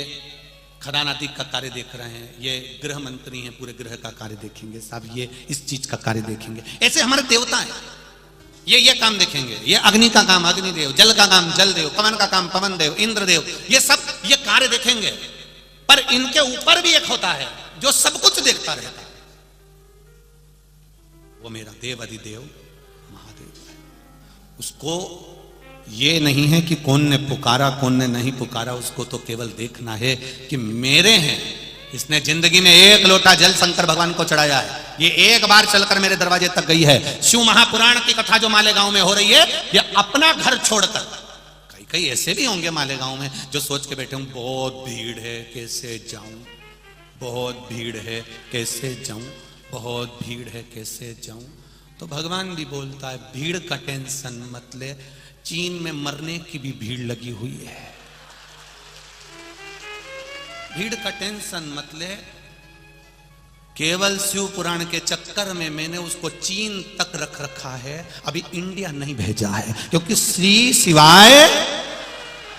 खदानादी का कार्य देख रहे हैं, ये गृह मंत्री हैं, पूरे गृह का कार्य देखेंगे, साहब ये इस चीज का कार्य देखेंगे। ऐसे हमारे देवता हैं, ये काम देखेंगे, ये अग्नि का काम अग्निदेव, जल का काम जल देव, पवन का काम पवन देव, इंद्र देव, ये सब ये कार्य देखेंगे। पर इनके ऊपर भी एक होता है जो सब कुछ देखता रहता है, वो मेरा देव अधिदेव महादेव है। उसको ये नहीं है कि कौन ने पुकारा कौन ने नहीं पुकारा, उसको तो केवल देखना है कि मेरे हैं। इसने जिंदगी में एक लोटा जल शंकर भगवान को चढ़ाया है, ये एक बार चलकर मेरे दरवाजे तक गई है। शिव महापुराण की कथा जो मालेगांव में हो रही है, ये अपना घर छोड़कर, कई ऐसे भी होंगे मालेगांव में जो सोच के बैठे हूं बहुत भीड़ है कैसे जाऊं, बहुत भीड़ है कैसे जाऊं, बहुत भीड़ है कैसे जाऊं। तो भगवान भी बोलता है भीड़ का टेंशन मत ले, चीन में मरने की भी भीड़ लगी हुई है, भीड़ का टेंशन मत ले। केवल शिव पुराण के चक्कर में मैंने उसको चीन तक रख रखा है, अभी इंडिया नहीं भेजा है, क्योंकि श्री शिवाय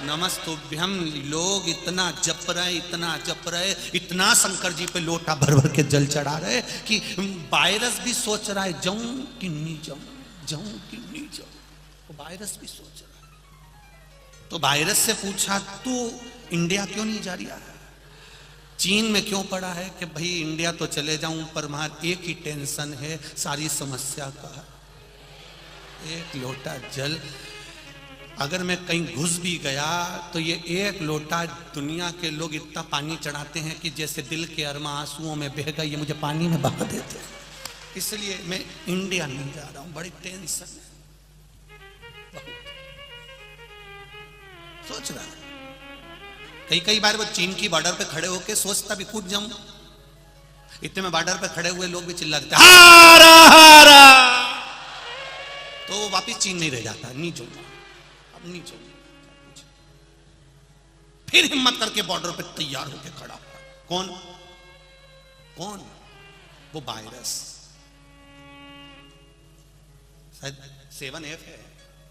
नमस्तुभ्यम लोग इतना जप रहे, इतना जप रहे, इतना शंकर जी पे लोटा भर भर के जल चढ़ा रहे कि वायरस भी सोच रहा है जाऊं कि नहीं जाऊं, जाऊं कि नहीं जाऊं। तो वायरस भी सोच रहा है। तो वायरस से पूछा तू इंडिया क्यों नहीं जा रहा है, चीन में क्यों पड़ा है कि भाई इंडिया तो चले जाऊं, पर वहां एक ही टेंशन है सारी समस्या का, एक लोटा जल। अगर मैं कहीं घुस भी गया तो ये एक लोटा, दुनिया के लोग इतना पानी चढ़ाते हैं कि जैसे दिल के अरमा आंसुओं में बह गए, ये मुझे पानी में बहा देते हैं। इसलिए मैं इंडिया नहीं जा रहा हूं, बड़ी टेंशन है। सोच रहा है कई बार वो चीन की बॉर्डर पे खड़े होके सोचता भी कूद जाऊं, इतने में बॉर्डर पे खड़े हुए लोग भी चिल्ला देते हारा हारा, तो वापिस चीन नहीं रह जाता, नहीं जाऊंगा अब नहीं जाऊंगा। फिर हिम्मत करके बॉर्डर पे तैयार होके खड़ा हुआ, कौन कौन, वो वायरस, शायद 7F है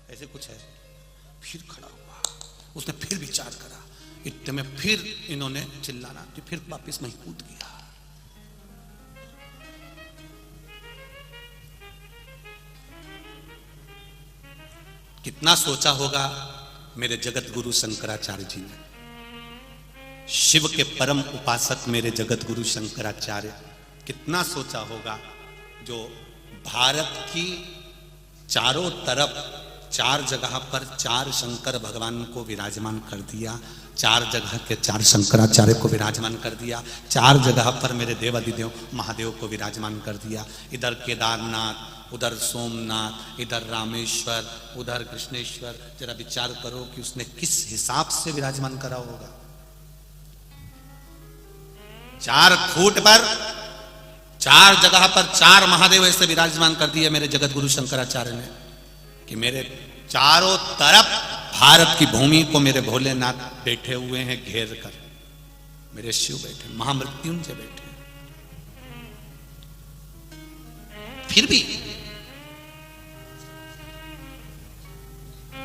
ऐसे कुछ है। फिर खड़ा हुआ, उसने फिर विचार करा, इतने में फिर इन्होंने चिल्लाना, तो फिर वापिस वहीं कूद गया। कितना सोचा होगा मेरे जगत गुरु शंकराचार्य जी ने, शिव के परम उपासक मेरे जगत गुरु शंकराचार्य, कितना सोचा होगा जो भारत की चारों तरफ 4 जगह पर 4 शंकर भगवान को विराजमान कर दिया, 4 जगह के 4 शंकराचार्य को विराजमान कर दिया, 4 जगह पर मेरे देवादिदेव महादेव को विराजमान कर दिया। इधर केदारनाथ, उधर सोमनाथ, इधर रामेश्वर, उधर कृष्णेश्वर। जरा विचार करो कि उसने किस हिसाब से विराजमान करा होगा। 4 फुट पर 4 जगह पर 4 महादेव ऐसे विराजमान कर दिए मेरे जगत गुरु शंकराचार्य ने कि मेरे चारों तरफ भारत की भूमि को मेरे भोलेनाथ बैठे हुए हैं घेर कर, मेरे शिव बैठे, महामृत्युंजय बैठे। फिर भी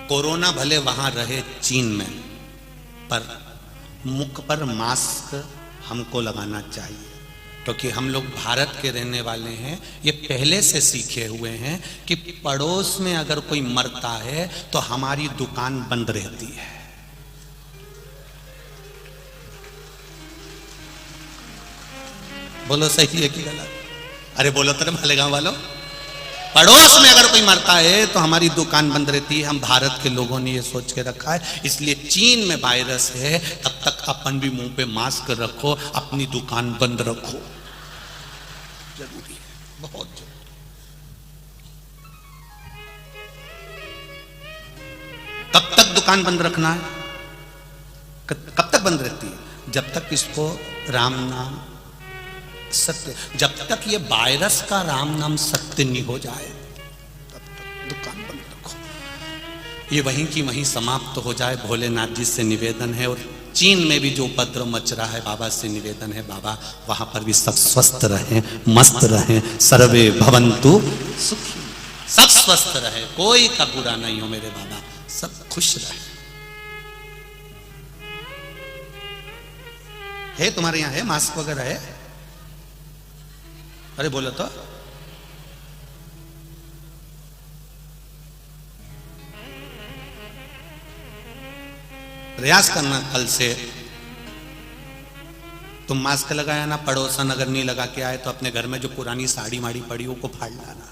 कोरोना भले वहां रहे चीन में, पर मुख पर मास्क हमको लगाना चाहिए, क्योंकि हम लोग भारत के रहने वाले हैं। ये पहले से सीखे हुए हैं कि पड़ोस में अगर कोई मरता है तो हमारी दुकान बंद रहती है। बोलो सही है कि गलत? अरे बोलो तो भले गांव वालों, पड़ोस में अगर कोई मरता है तो हमारी दुकान बंद रहती है। हम भारत के लोगों ने ये सोच के रखा है, इसलिए चीन में वायरस है तब तक अपन भी मुंह पे मास्क रखो, अपनी दुकान बंद रखो, जरूरी है, बहुत जरूरी। कब तक दुकान बंद रखना है? कब तक बंद रहती है? जब तक इसको राम नाम सत्य, जब तक ये वायरस का राम नाम सत्य नहीं हो जाए तब तक दुकान बंद रखो। ये वहीं की वहीं समाप्त हो जाए, भोलेनाथ जी से निवेदन है। और चीन में भी जो उपद्रव मच रहा है, बाबा से निवेदन है, बाबा वहां पर भी सब स्वस्थ रहें, मस्त रहें, सर्वे भवन्तु सुखी, सब स्वस्थ रहे, कोई का बुरा नहीं हो मेरे बाबा, सब खुश रहे। है तुम्हारे यहां है मास्क वगैरह है? अरे बोलो तो। प्रयास करना कल से तुम मास्क लगाया ना, पड़ोसन अगर नहीं लगा के आए तो अपने घर में जो पुरानी साड़ी माड़ी पड़ी हो को फाड़ लाना,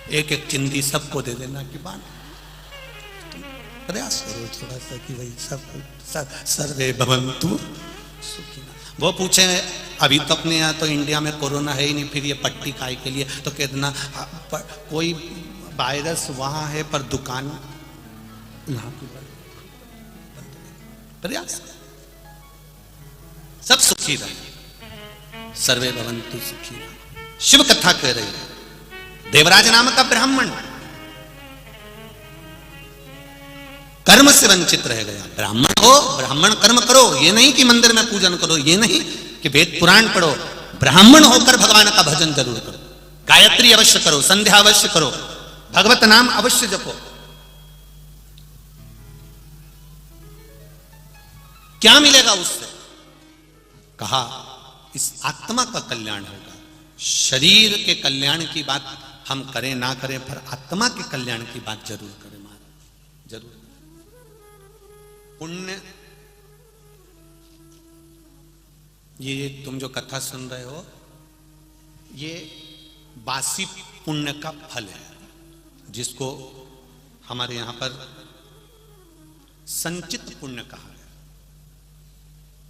एक एक चिंदी सबको दे देना कि बात। प्रयास करो थोड़ा सा कि भाई सब सर्वे भवन्तु सुखिनः। वो पूछे अभी तो अपने यहाँ तो इंडिया में कोरोना है ही नहीं, फिर ये पट्टी काय के लिए? तो कहना कोई वायरस वहां है पर दुकान यहाँ की। प्रयास सब सुखी रहे, सर्वे भवन्तु सुखी रहे। शिव कथा कह रही है, देवराज नाम का ब्राह्मण कर्म से वंचित रह गया। ब्राह्मण हो, ब्राह्मण कर्म करो, ये नहीं कि मंदिर में पूजन करो, ये नहीं कि वेद पुराण पढ़ो, ब्राह्मण होकर भगवान का भजन जरूर करो, गायत्री अवश्य करो, संध्या अवश्य करो, भगवत नाम अवश्य जपो। क्या मिलेगा उससे? कहा इस आत्मा का कल्याण होगा। शरीर के कल्याण की बात हम करें ना करें, पर आत्मा के कल्याण की बात जरूर करें महाराज, जरूर। पुण्य, ये तुम जो कथा सुन रहे हो, ये बासी पुण्य का फल है, जिसको हमारे यहां पर संचित पुण्य कहा है।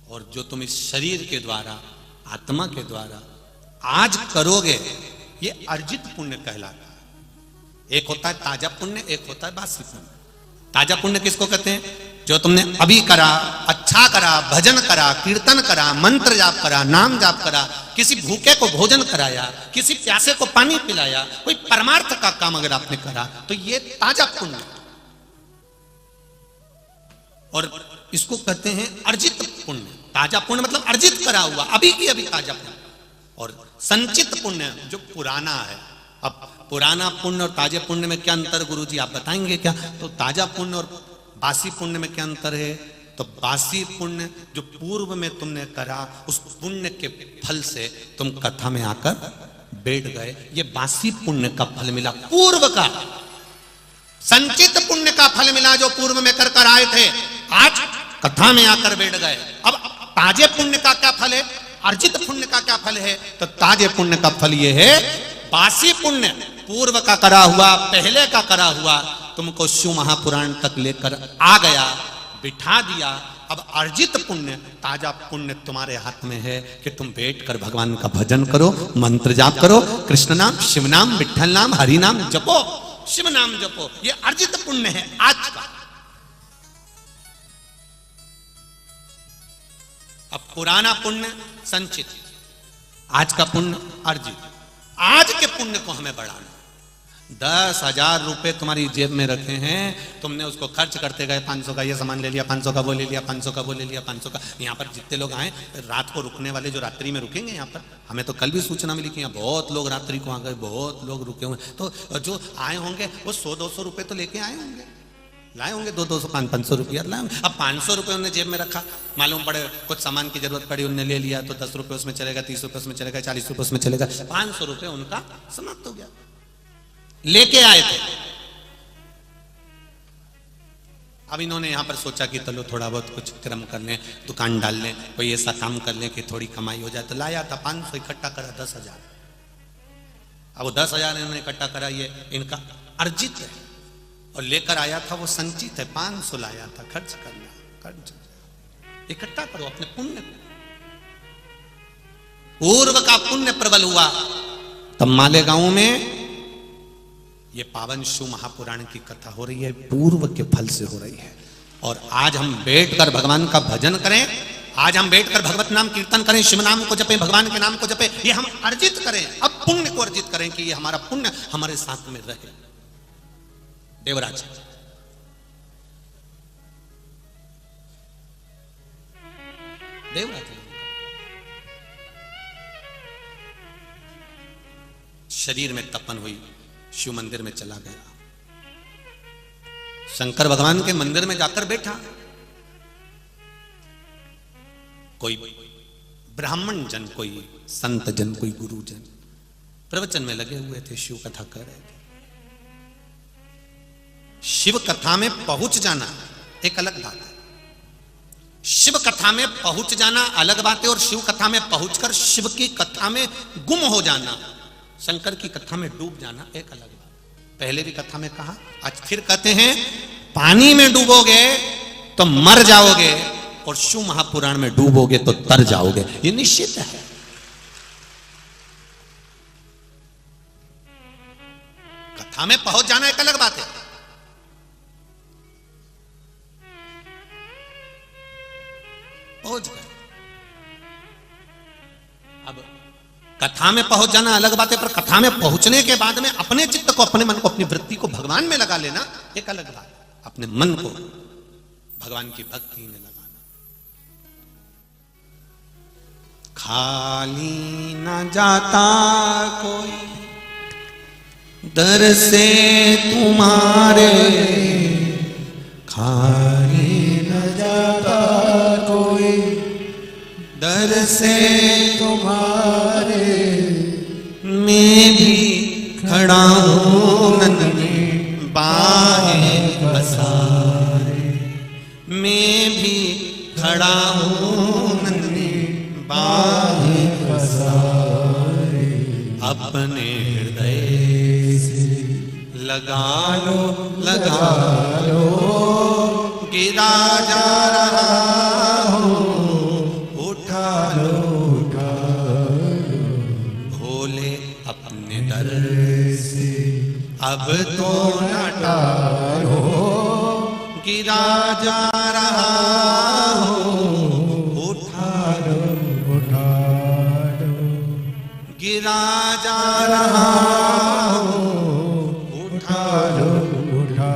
और जो तुम इस शरीर के द्वारा, आत्मा के द्वारा आज करोगे, ये अर्जित पुण्य कहलाता है। एक होता है ताजा पुण्य, एक होता है बासी पुण्य। ताजा पुण्य किसको कहते हैं? जो तुमने अभी करा, अच्छा करा, भजन करा, कीर्तन करा, मंत्र जाप करा, नाम जाप करा, किसी भूखे को भोजन कराया, किसी प्यासे को पानी पिलाया, कोई परमार्थ का काम अगर आपने करा तो ये ताजा पुण्य। और इसको कहते हैं अर्जित पुण्य। ताजा पुण्य मतलब अर्जित करा हुआ, अभी की अभी ताजा पुण्य। और संचित पुण्य जो पुराना है। अब पुराना पुण्य और ताजे पुण्य में क्या अंतर गुरुजी आप बताएंगे क्या? तो ताजा पुण्य और बासी पुण्य में क्या अंतर है? तो बासी पुण्य जो पूर्व में तुमने करा, उस पुण्य के फल से तुम कथा में आकर बैठ गए, ये बासी पुण्य का फल मिला, पूर्व का संचित पुण्य का फल मिला जो पूर्व में कर कर आए थे, आज कथा में आकर बैठ गए। अब ताजे पुण्य का क्या फल है, अर्जित पुण्य का क्या फल है? तो ताजे पुण्य का फल यह है, बासी पुण्य पूर्व का करा हुआ, पहले का करा हुआ तुमको शिव महापुराण तक लेकर आ गया, बिठा दिया। अब अर्जित पुण्य, ताजा पुण्य तुम्हारे हाथ में है कि तुम बैठकर भगवान का भजन करो, मंत्र जाप करो, कृष्ण नाम, शिव नाम, विठ्ठल नाम, हरि नाम जपो, शिव नाम जपो। ये अर्जित पुण्य है आज का। अब पुराना पुण्य संचित, आज का पुण्य अर्जित। आज के पुण्य को हमें बढ़ाना। 10,000 रुपए तुम्हारी जेब में रखे हैं, तुमने उसको खर्च करते गए, 500 का ये सामान ले लिया, 500 का वो ले लिया, 500 का वो ले लिया, 500 का। यहाँ पर जितने लोग आए, रात को रुकने वाले जो रात्रि में रुकेंगे यहाँ पर, हमें तो कल भी सूचना मिली कि यहाँ बहुत लोग रात्रि को आ गए, बहुत लोग रुके हुए। तो जो आए होंगे वो 100-200 रुपए तो लेके आए होंगे, लाए होंगे 200-200 500 रुपया लाए होंगे। अब 500 रुपये उन्हें जेब में रखा, मालूम पड़े कुछ सामान की जरूरत पड़ी, उन्हें ले लिया, तो 10 रुपये उसमें चलेगा, 30 रुपये उसमें चलेगा, 40 रुपये उसमें चलेगा, 500 रुपये उनका समाप्त हो गया। लेके आए थे। अब इन्होंने यहां पर सोचा कि चलो थोड़ा बहुत कुछ क्रम कर लें, दुकान डाल लें, कोई ऐसा काम कर लें कि थोड़ी कमाई हो जाए। तो लाया था 500, इकट्ठा करा 10,000। अब वो 10,000 इन्होंने इकट्ठा करा, ये इनका अर्जित है, और लेकर आया था वो संचित है। 500 लाया था, खर्च करना, खर्च इकट्ठा करो अपने पुण्य को। पूर्व का पुण्य प्रबल हुआ, तब मालेगांव में ये पावन शिव महापुराण की कथा हो रही है, पूर्व के फल से हो रही है। और आज हम बैठकर भगवान का भजन करें, आज हम बैठकर भगवत नाम कीर्तन करें, शिव नाम को जपें, भगवान के नाम को जपें, ये हम अर्जित करें। अब पुण्य को अर्जित करें कि ये हमारा पुण्य हमारे साथ में रहे। देवराज शरीर में तपन हुई, शिव मंदिर में चला गया, शंकर भगवान के मंदिर में जाकर बैठा। कोई ब्राह्मण जन, कोई संत जन, कोई गुरु जन प्रवचन में लगे हुए थे, शिव कथा कर रहे थे। शिव कथा में पहुंच जाना एक अलग बात है, शिव कथा में पहुंच जाना अलग बात है, और शिव कथा में पहुंचकर शिव की कथा में गुम हो जाना, शंकर की कथा में डूब जाना एक अलग बात। पहले भी कथा में कहा, आज फिर कहते हैं, पानी में डूबोगे तो मर जाओगे, और शिव महापुराण में डूबोगे तो तर जाओगे, ये निश्चित है। कथा में पहुंच जाना एक अलग बात है। पहुंच गए, अब कथा में पहुंच जाना अलग बात है, पर कथा में पहुंचने के बाद में अपने चित्त को, अपने मन को, अपनी वृत्ति को भगवान में लगा लेना एक अलग बात है। अपने मन को भगवान की भक्ति में लगाना। खाली न जाता कोई दर से तुम्हारे, खाली न जाता कोई दर से तुम्हारे, मैं भी खड़ा हूं नन्ही बाहें पसारे, मैं भी खड़ा हूं नन्ही बाहें पसारे, अपने हृदय से लगा लो, लगा लो, गिरा जा रहा हो, उठा लो, उठा लो, भोले अपने दर से अब तो न टालो, गिरा जा रहा हो, उठा लो, उठा लो, गिरा जा रहा हो, उठा लो, उठा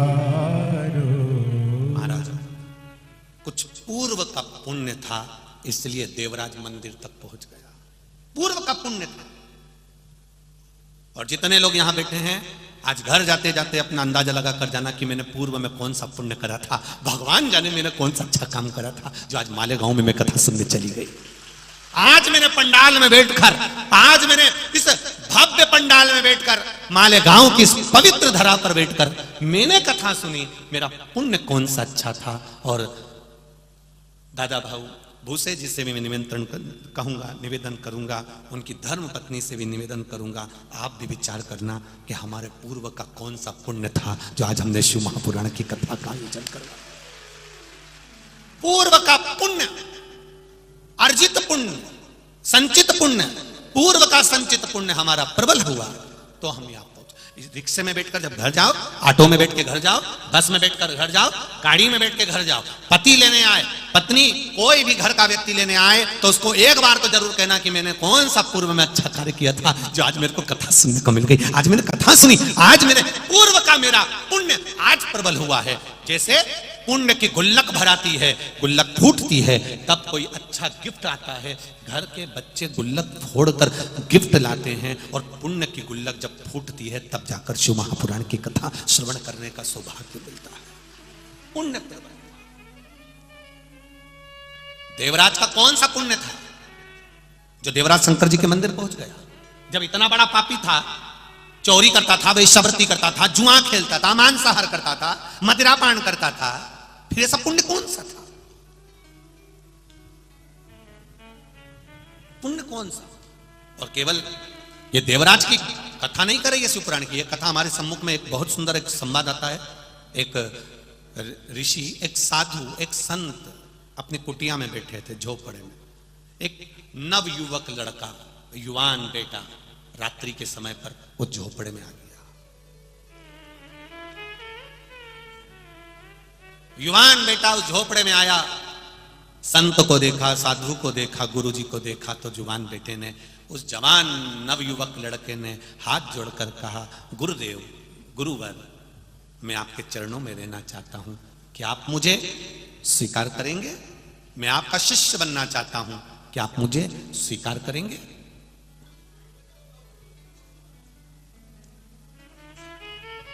लो। महाराज, कुछ पूर्व का पुण्य था, इसलिए देवराज मंदिर तक पहुंच गया। पूर्व का पुण्य था। और जितने लोग यहां बैठे हैं, आज घर जाते जाते अपना अंदाजा लगा कर जाना कि मैंने पूर्व में कौन सा पुण्य करा था, भगवान जाने मैंने कौन सा अच्छा काम करा था, जो आज मालेगांव में मैं कथा सुनने चली गई। आज मैंने पंडाल में बैठकर, आज मैंने इस भव्य भव्य पंडाल में बैठकर, मालेगांव की पवित्र धरा पर बैठकर मैंने कथा सुनी, मेरा पुण्य कौन सा अच्छा था। और दादा भाऊ भूसे जी से भी मैं निवेदन करूंगा, उनकी धर्म पत्नी से भी निवेदन करूंगा, आप भी विचार करना कि हमारे पूर्व का कौन सा पुण्य था जो आज हमने शिव महापुराण की कथा का आयोजन करवा। पूर्व का पुण्य, अर्जित पुण्य, संचित पुण्य, पूर्व का संचित पुण्य हमारा प्रबल हुआ तो हम यहाँ पहुंचे। रिक्शे में बैठकर जब घर जाओ, ऑटो में बैठ के घर जाओ, बस में बैठकर घर जाओ, गाड़ी में बैठ के घर जाओ, पति लेने आए, पत्नी, कोई भी घर का व्यक्ति लेने आए तो उसको एक बार तो जरूर कहना कि मैंने कौन सा पूर्व में अच्छा कार्य किया था जो आज मेरे को कथा सुनने को मिल गई। आज मैंने कथा सुनी, आज मेरे पूर्व का मेरा पुण्य आज प्रबल हुआ है। जैसे पुण्य की गुल्लक भराती है, गुल्लक फूटती है, तब कोई अच्छा गिफ्ट आता है। घर के बच्चे गुल्लक फोड़कर गिफ्ट लाते हैं और पुण्य की गुल्लक जब फूटती है तब जाकर शिव महापुराण की कथा श्रवण करने का सौभाग्य मिलता है। पुण्य प्रबल। देवराज का कौन सा पुण्य था जो देवराज शंकर जी के मंदिर पहुंच गया? जब इतना बड़ा पापी था, चोरी करता था, वेश्यावृत्ति करता था, जुआ खेलता था, मांसाहार करता था, मदिरापान करता था, फिर ऐसा पुण्य कौन सा था? पुण्य कौन सा? और केवल ये देवराज की कथा नहीं कर रही है शिवपुराण की, ये कथा हमारे सम्मुख में एक बहुत सुंदर एक संवाद आता है। एक ऋषि, एक साधु, एक संत अपनी कुटिया में बैठे थे झोपड़े में। एक नव युवक लड़का, युवान बेटा रात्रि के समय पर वो झोपड़े में आ गया। युवान बेटा उस झोपड़े में आया, संत को देखा, साधु को देखा, गुरुजी को देखा, तो जुवान बेटे ने, उस जवान नवयुवक लड़के ने हाथ जोड़कर कहा, गुरुदेव, गुरुवर, मैं आपके चरणों में रहना चाहता हूं, क्या आप मुझे स्वीकार करेंगे? मैं आपका शिष्य बनना चाहता हूं, क्या आप मुझे स्वीकार करेंगे?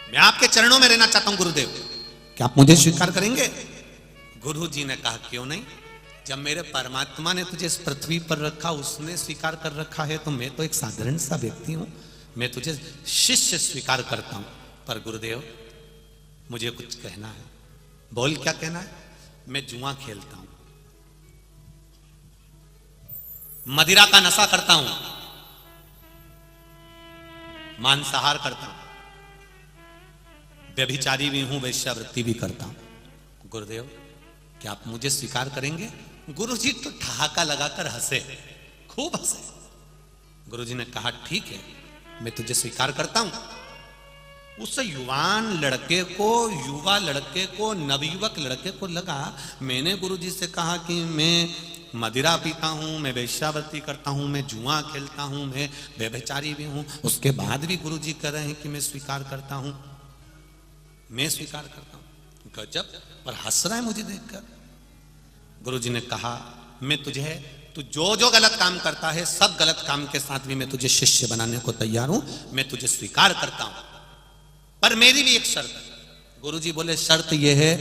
मैं आपके चरणों में रहना चाहता हूं गुरुदेव, क्या आप मुझे स्वीकार करेंगे? गुरु जी ने कहा, क्यों नहीं, जब मेरे परमात्मा ने तुझे इस पृथ्वी पर रखा, उसने स्वीकार कर रखा है, तो मैं तो एक साधारण सा व्यक्ति हूं, मैं तुझे शिष्य स्वीकार करता हूं। पर गुरुदेव मुझे कुछ कहना है। बोल, क्या कहना है? मैं जुआ खेलता हूं, मदिरा का नशा करता हूं, मांसाहार करता हूं, व्यभिचारी भी हूं, वेश्यावृत्ति भी करता हूं। गुरुदेव, क्या आप मुझे स्वीकार करेंगे? गुरुजी तो ठहाका लगाकर हंसे, खूब हंसे। गुरुजी ने कहा, ठीक है, मैं तुझे स्वीकार करता हूं। उस युवान लड़के को, युवा लड़के को, नवयुवक लड़के को लगा, मैंने गुरुजी से कहा कि मैं मदिरा पीता हूं, मैं वेश्यावृत्ति करता हूं, मैं जुआ खेलता हूं, मैं व्यभिचारी भी हूं, उसके बाद भी गुरुजी कह रहे हैं कि मैं स्वीकार करता हूं, मैं स्वीकार करता हूं। गजब, पर हंस रहा है मुझे देखकर। गुरुजी ने कहा, मैं तुझे, तू जो जो गलत काम करता है, सब गलत काम के साथ भी मैं तुझे शिष्य बनाने को तैयार हूं, मैं तुझे स्वीकार करता हूं, पर मेरी भी एक शर्त है। गुरुजी बोले, शर्त यह है,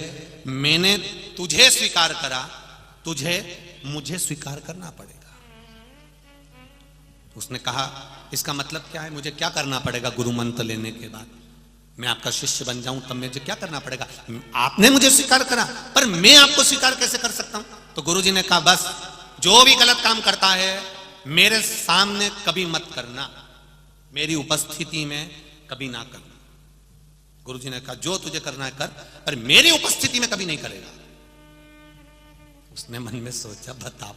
मैंने तुझे स्वीकार करा, तुझे मुझे स्वीकार करना पड़ेगा। उसने कहा, इसका मतलब क्या है? मुझे क्या करना पड़ेगा गुरु मंत्र लेने के बाद? मैं आपका शिष्य बन जाऊं तब मुझे क्या करना पड़ेगा? आपने मुझे स्वीकार करा, पर मैं आपको स्वीकार कैसे कर सकता हूं? तो गुरुजी ने कहा, बस जो भी गलत काम करता है मेरे सामने कभी मत करना, मेरी उपस्थिति में कभी ना करना। गुरुजी ने कहा, जो तुझे करना है कर, पर मेरी उपस्थिति में कभी नहीं करेगा। उसने मन में सोचा, बताओ,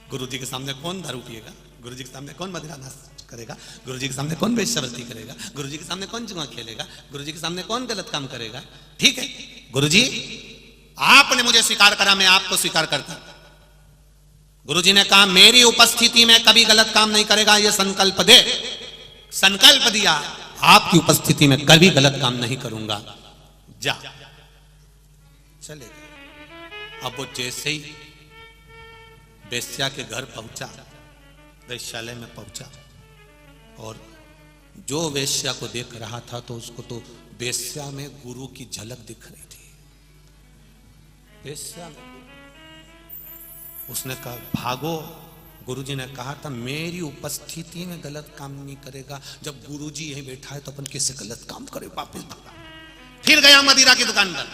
गुरुजी के सामने कौन दारू पिएगा? गुरुजी के सामने कौन मदिरा नाश करेगा? गुरुजी के सामने कौन वेश्यावृत्ति करेगा? गुरुजी के सामने कौन जुआ खेलेगा? गुरुजी के सामने कौन गलत काम करेगा? ठीक है गुरुजी, आपने मुझे स्वीकार करा, मैं आपको स्वीकार करता। गुरुजी ने कहा, मेरी उपस्थिति में कभी गलत काम नहीं करेगा, यह संकल्प दे। संकल्प दिया, आपकी उपस्थिति में कभी गलत काम नहीं करूंगा, जा। चले गए। अब वो जैसे ही वेश्या के घर पहुंचा, वेश्यालय में पहुंचा, और जो वेश्या को देख रहा था तो उसको तो वेश्या में गुरु की झलक दिख रही थी। वेश्या में उसने कहा, भागो गुरुजी ने कहा था मेरी उपस्थिति में गलत काम नहीं करेगा। जब गुरुजी यहीं बैठा है तो अपन कैसे गलत काम करे? वापस भागा। फिर गया मदिरा की दुकान पर,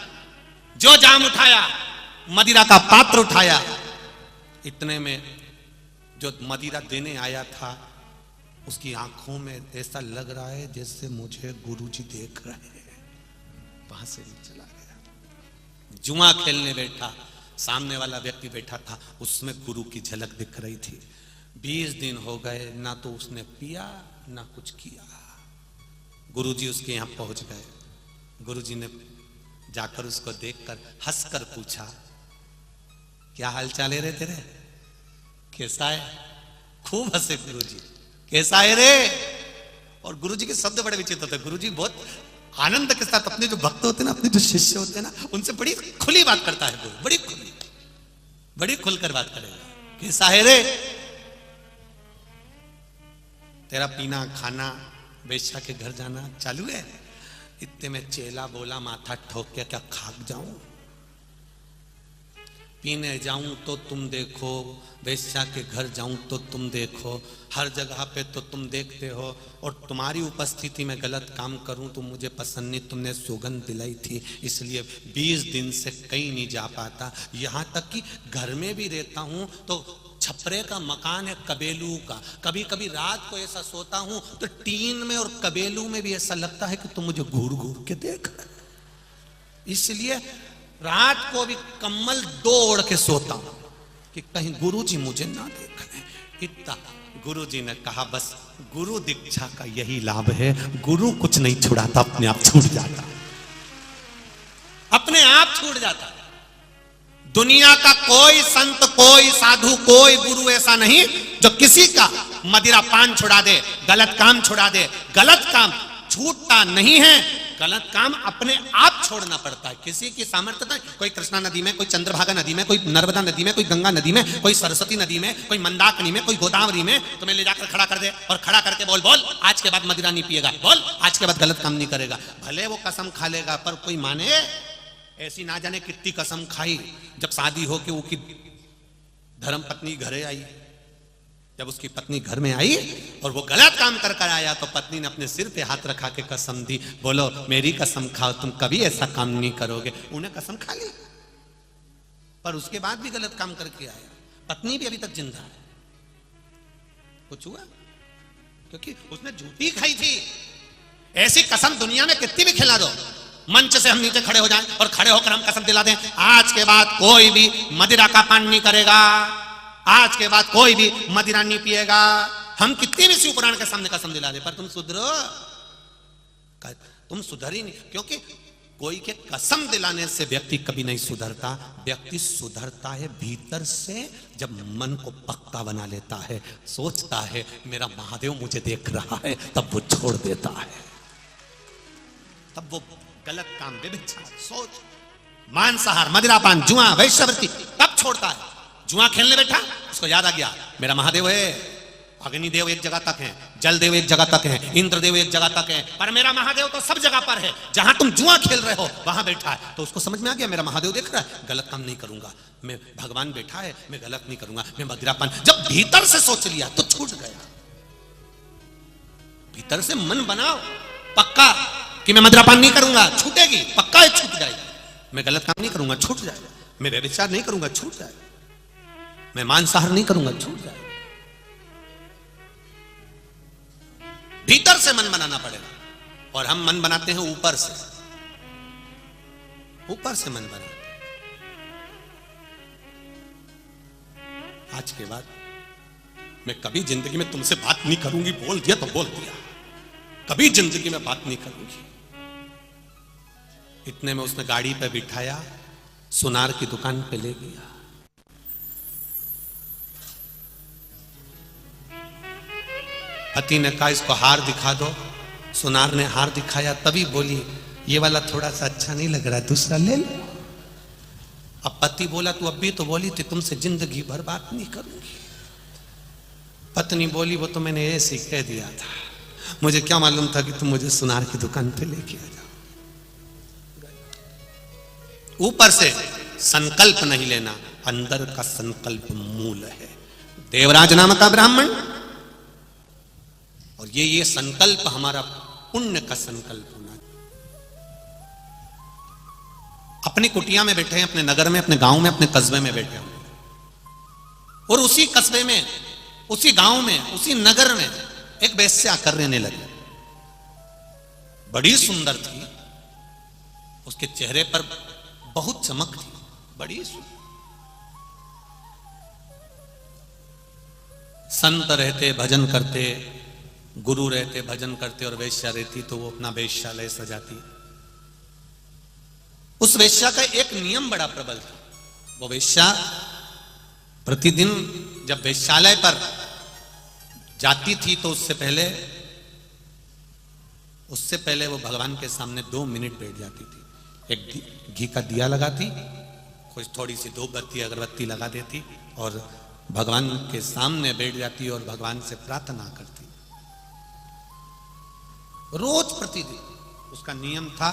जो जाम उठाया, मदिरा का पात्र उठाया। इतने में जो मदिरा देने आया था उसकी आंखों में ऐसा लग रहा है जैसे मुझे गुरुजी देख रहे हैं। वहां से नहीं चला गया। जुआ खेलने बैठा, सामने वाला व्यक्ति बैठा था, उसमें गुरु की झलक दिख रही थी। 20 दिन हो गए, ना तो उसने पिया ना कुछ किया। गुरुजी उसके यहां पहुंच गए। गुरुजी ने जाकर उसको देखकर हंसकर पूछा, क्या हाल चाल है रे तेरे? कैसा है? खूब हंसे गुरुजी, कैसा है रे? और गुरुजी के शब्द बड़े विचित्र होते। गुरुजी बहुत आनंद के साथ अपने जो भक्त होते हैं ना, अपने जो शिष्य होते हैं ना, उनसे बड़ी खुली बात करता है। गुरु बड़ी खुलकर बात करेगा। कैसा है रे? तेरा पीना खाना वेश्या के घर जाना चालू है? इतने में चेला बोला माथा ठोक के, क्या खाक जाऊं? पीने जाऊं तो तुम देखो, वेश्या के घर जाऊं तो तुम देखो, हर जगह पे तो तुम देखते हो, और तुम्हारी उपस्थिति में गलत काम करूं तो मुझे पसंद नहीं। तुमने सौगंध दिलाई थी, इसलिए 20 दिन से कहीं नहीं जा पाता। यहां तक कि घर में भी रहता हूं तो छपरे का मकान है कबेलू का। कभी कभी रात को ऐसा सोता हूं तो टीन में और कबेलू में भी ऐसा लगता है कि तुम मुझे घूर घूर के देख रहे। इसलिए रात को भी कम्बल दो ओढ़ के सोता हूं कि कहीं गुरुजी मुझे ना देख लें। इतना गुरुजी ने कहा, बस गुरु दीक्षा का यही लाभ है, गुरु कुछ नहीं छुड़ाता, अपने आप छूट जाता, अपने आप छूट जाता। दुनिया का कोई संत, कोई साधु, कोई गुरु ऐसा नहीं जो किसी का मदिरा पान छुड़ा दे, गलत काम छुड़ा दे। गलत काम छूटता नहीं है, गलत काम अपने आप छोड़ना पड़ता है। किसी की सामर्थ्य नहीं। कोई कृष्णा नदी में, कोई चंद्रभागा नदी में, कोई नर्मदा नदी में, कोई गंगा नदी में, कोई सरस्वती नदी में, कोई मंदाकिनी में, कोई गोदावरी में तुम्हें ले जाकर खड़ा कर दे और खड़ा करके बोल बोल आज के बाद मदिरा नहीं पिएगा, बोल आज के बाद गलत काम नहीं करेगा। भले वो कसम खा लेगा पर कोई माने? ऐसी ना जाने कितनी कसम खाई। जब शादी हो के उसकी धर्म पत्नी घरे आई, जब उसकी पत्नी घर में आई और वो गलत काम कर कर आया तो पत्नी ने अपने सिर पे हाथ रखा के कसम दी, बोलो मेरी कसम खाओ तुम कभी ऐसा काम नहीं करोगे। उन्हें कसम खा ली पर उसके बाद भी गलत काम करके आया। पत्नी भी अभी तक जिंदा है। कुछ हुआ? क्योंकि उसने झूठी खाई थी। ऐसी कसम दुनिया में कितनी भी खिला दो, मंच से हम नीचे खड़े हो जाएं और खड़े होकर हम कसम दिला दें आज के बाद कोई भी मदिरा का पान नहीं करेगा, आज के बाद कोई भी मदिरा नहीं पिएगा। हम कितनी भी शिव पुराण के सामने कसम दिला दे पर तुम सुधरो, तुम सुधर ही नहीं। क्योंकि कोई के कसम दिलाने से व्यक्ति कभी नहीं सुधरता। व्यक्ति सुधरता है भीतर से, जब मन को पक्का बना लेता है, सोचता है मेरा महादेव मुझे देख रहा है, तब वो छोड़ देता है। तब वो गलत काम, व्यभिचार, सोच, मांसाहार, मदिरापान, जुआ, वैश्यवृत्ति तब छोड़ता है। जुआ खेलने बैठा, उसको याद आ गया मेरा महादेव है। अग्निदेव एक जगह तक है, जलदेव एक जगह तक है, इंद्रदेव एक जगह तक है, पर मेरा महादेव तो सब जगह पर है। जहां तुम जुआ खेल रहे हो वहां बैठा है। तो उसको समझ में आ गया मेरा महादेव देख रहा है, गलत काम नहीं करूंगा, मैं भगवान बैठा है, मैं गलत नहीं करूंगा, मैं मदिरापान। जब भीतर से सोच लिया तो छूट गया। भीतर से मन बनाओ पक्का कि मैं मदिरापान नहीं करूंगा, छूटेगी, पक्का है छूट जाएगी। मैं गलत काम नहीं करूंगा, छूट जाएगा। मैं व्यभिचार नहीं करूंगा, छूट जाएगा। मैं मांसाहार नहीं करूंगा, छूट जाएगा। भीतर से मन बनाना पड़ेगा। और हम मन बनाते हैं ऊपर से, ऊपर से मन बनाते हैं। आज के बाद मैं कभी जिंदगी में तुमसे बात नहीं करूंगी, बोल दिया तो बोल दिया, कभी जिंदगी में बात नहीं करूंगी। इतने में उसने गाड़ी पे बिठाया, सुनार की दुकान पे ले गया। पति ने कहा इसको हार दिखा दो। सुनार ने हार दिखाया, तभी बोली ये वाला थोड़ा सा अच्छा नहीं लग रहा, दूसरा ले लो। अब पति बोला तू अब भी तो बोली थी तुमसे जिंदगी भर बात नहीं करूंगी। पत्नी बोली वो तो मैंने ऐसे ही कह दिया था, मुझे क्या मालूम था कि तुम मुझे सुनार की दुकान पे लेके आ जाओ। ऊपर से संकल्प नहीं लेना, अंदर का संकल्प मूल है। देवराज नाम का ब्राह्मण। और ये संकल्प हमारा पुण्य का संकल्प होना। अपनी कुटिया में बैठे हैं, अपने नगर में, अपने गांव में, अपने कस्बे में बैठे होंगे, और उसी कस्बे में, उसी गांव में, उसी नगर में एक वेश्या आकर रहने लगी। बड़ी सुंदर थी, उसके चेहरे पर बहुत चमक थी, बड़ी सुंदर। संत रहते भजन करते, गुरु रहते भजन करते, और वेश्या रहती तो वो अपना वेश्यालय सजाती। उस वेश्या का एक नियम बड़ा प्रबल था। वो वेश्या प्रतिदिन जब वेश्यालय पर जाती थी तो उससे पहले वो भगवान के सामने 2 मिनट बैठ जाती थी। एक घी का दिया लगाती, कुछ थोड़ी सी धूप बत्ती अगरबत्ती लगा देती, और भगवान के सामने बैठ जाती और भगवान से प्रार्थना करती। रोज प्रतिदिन उसका नियम था।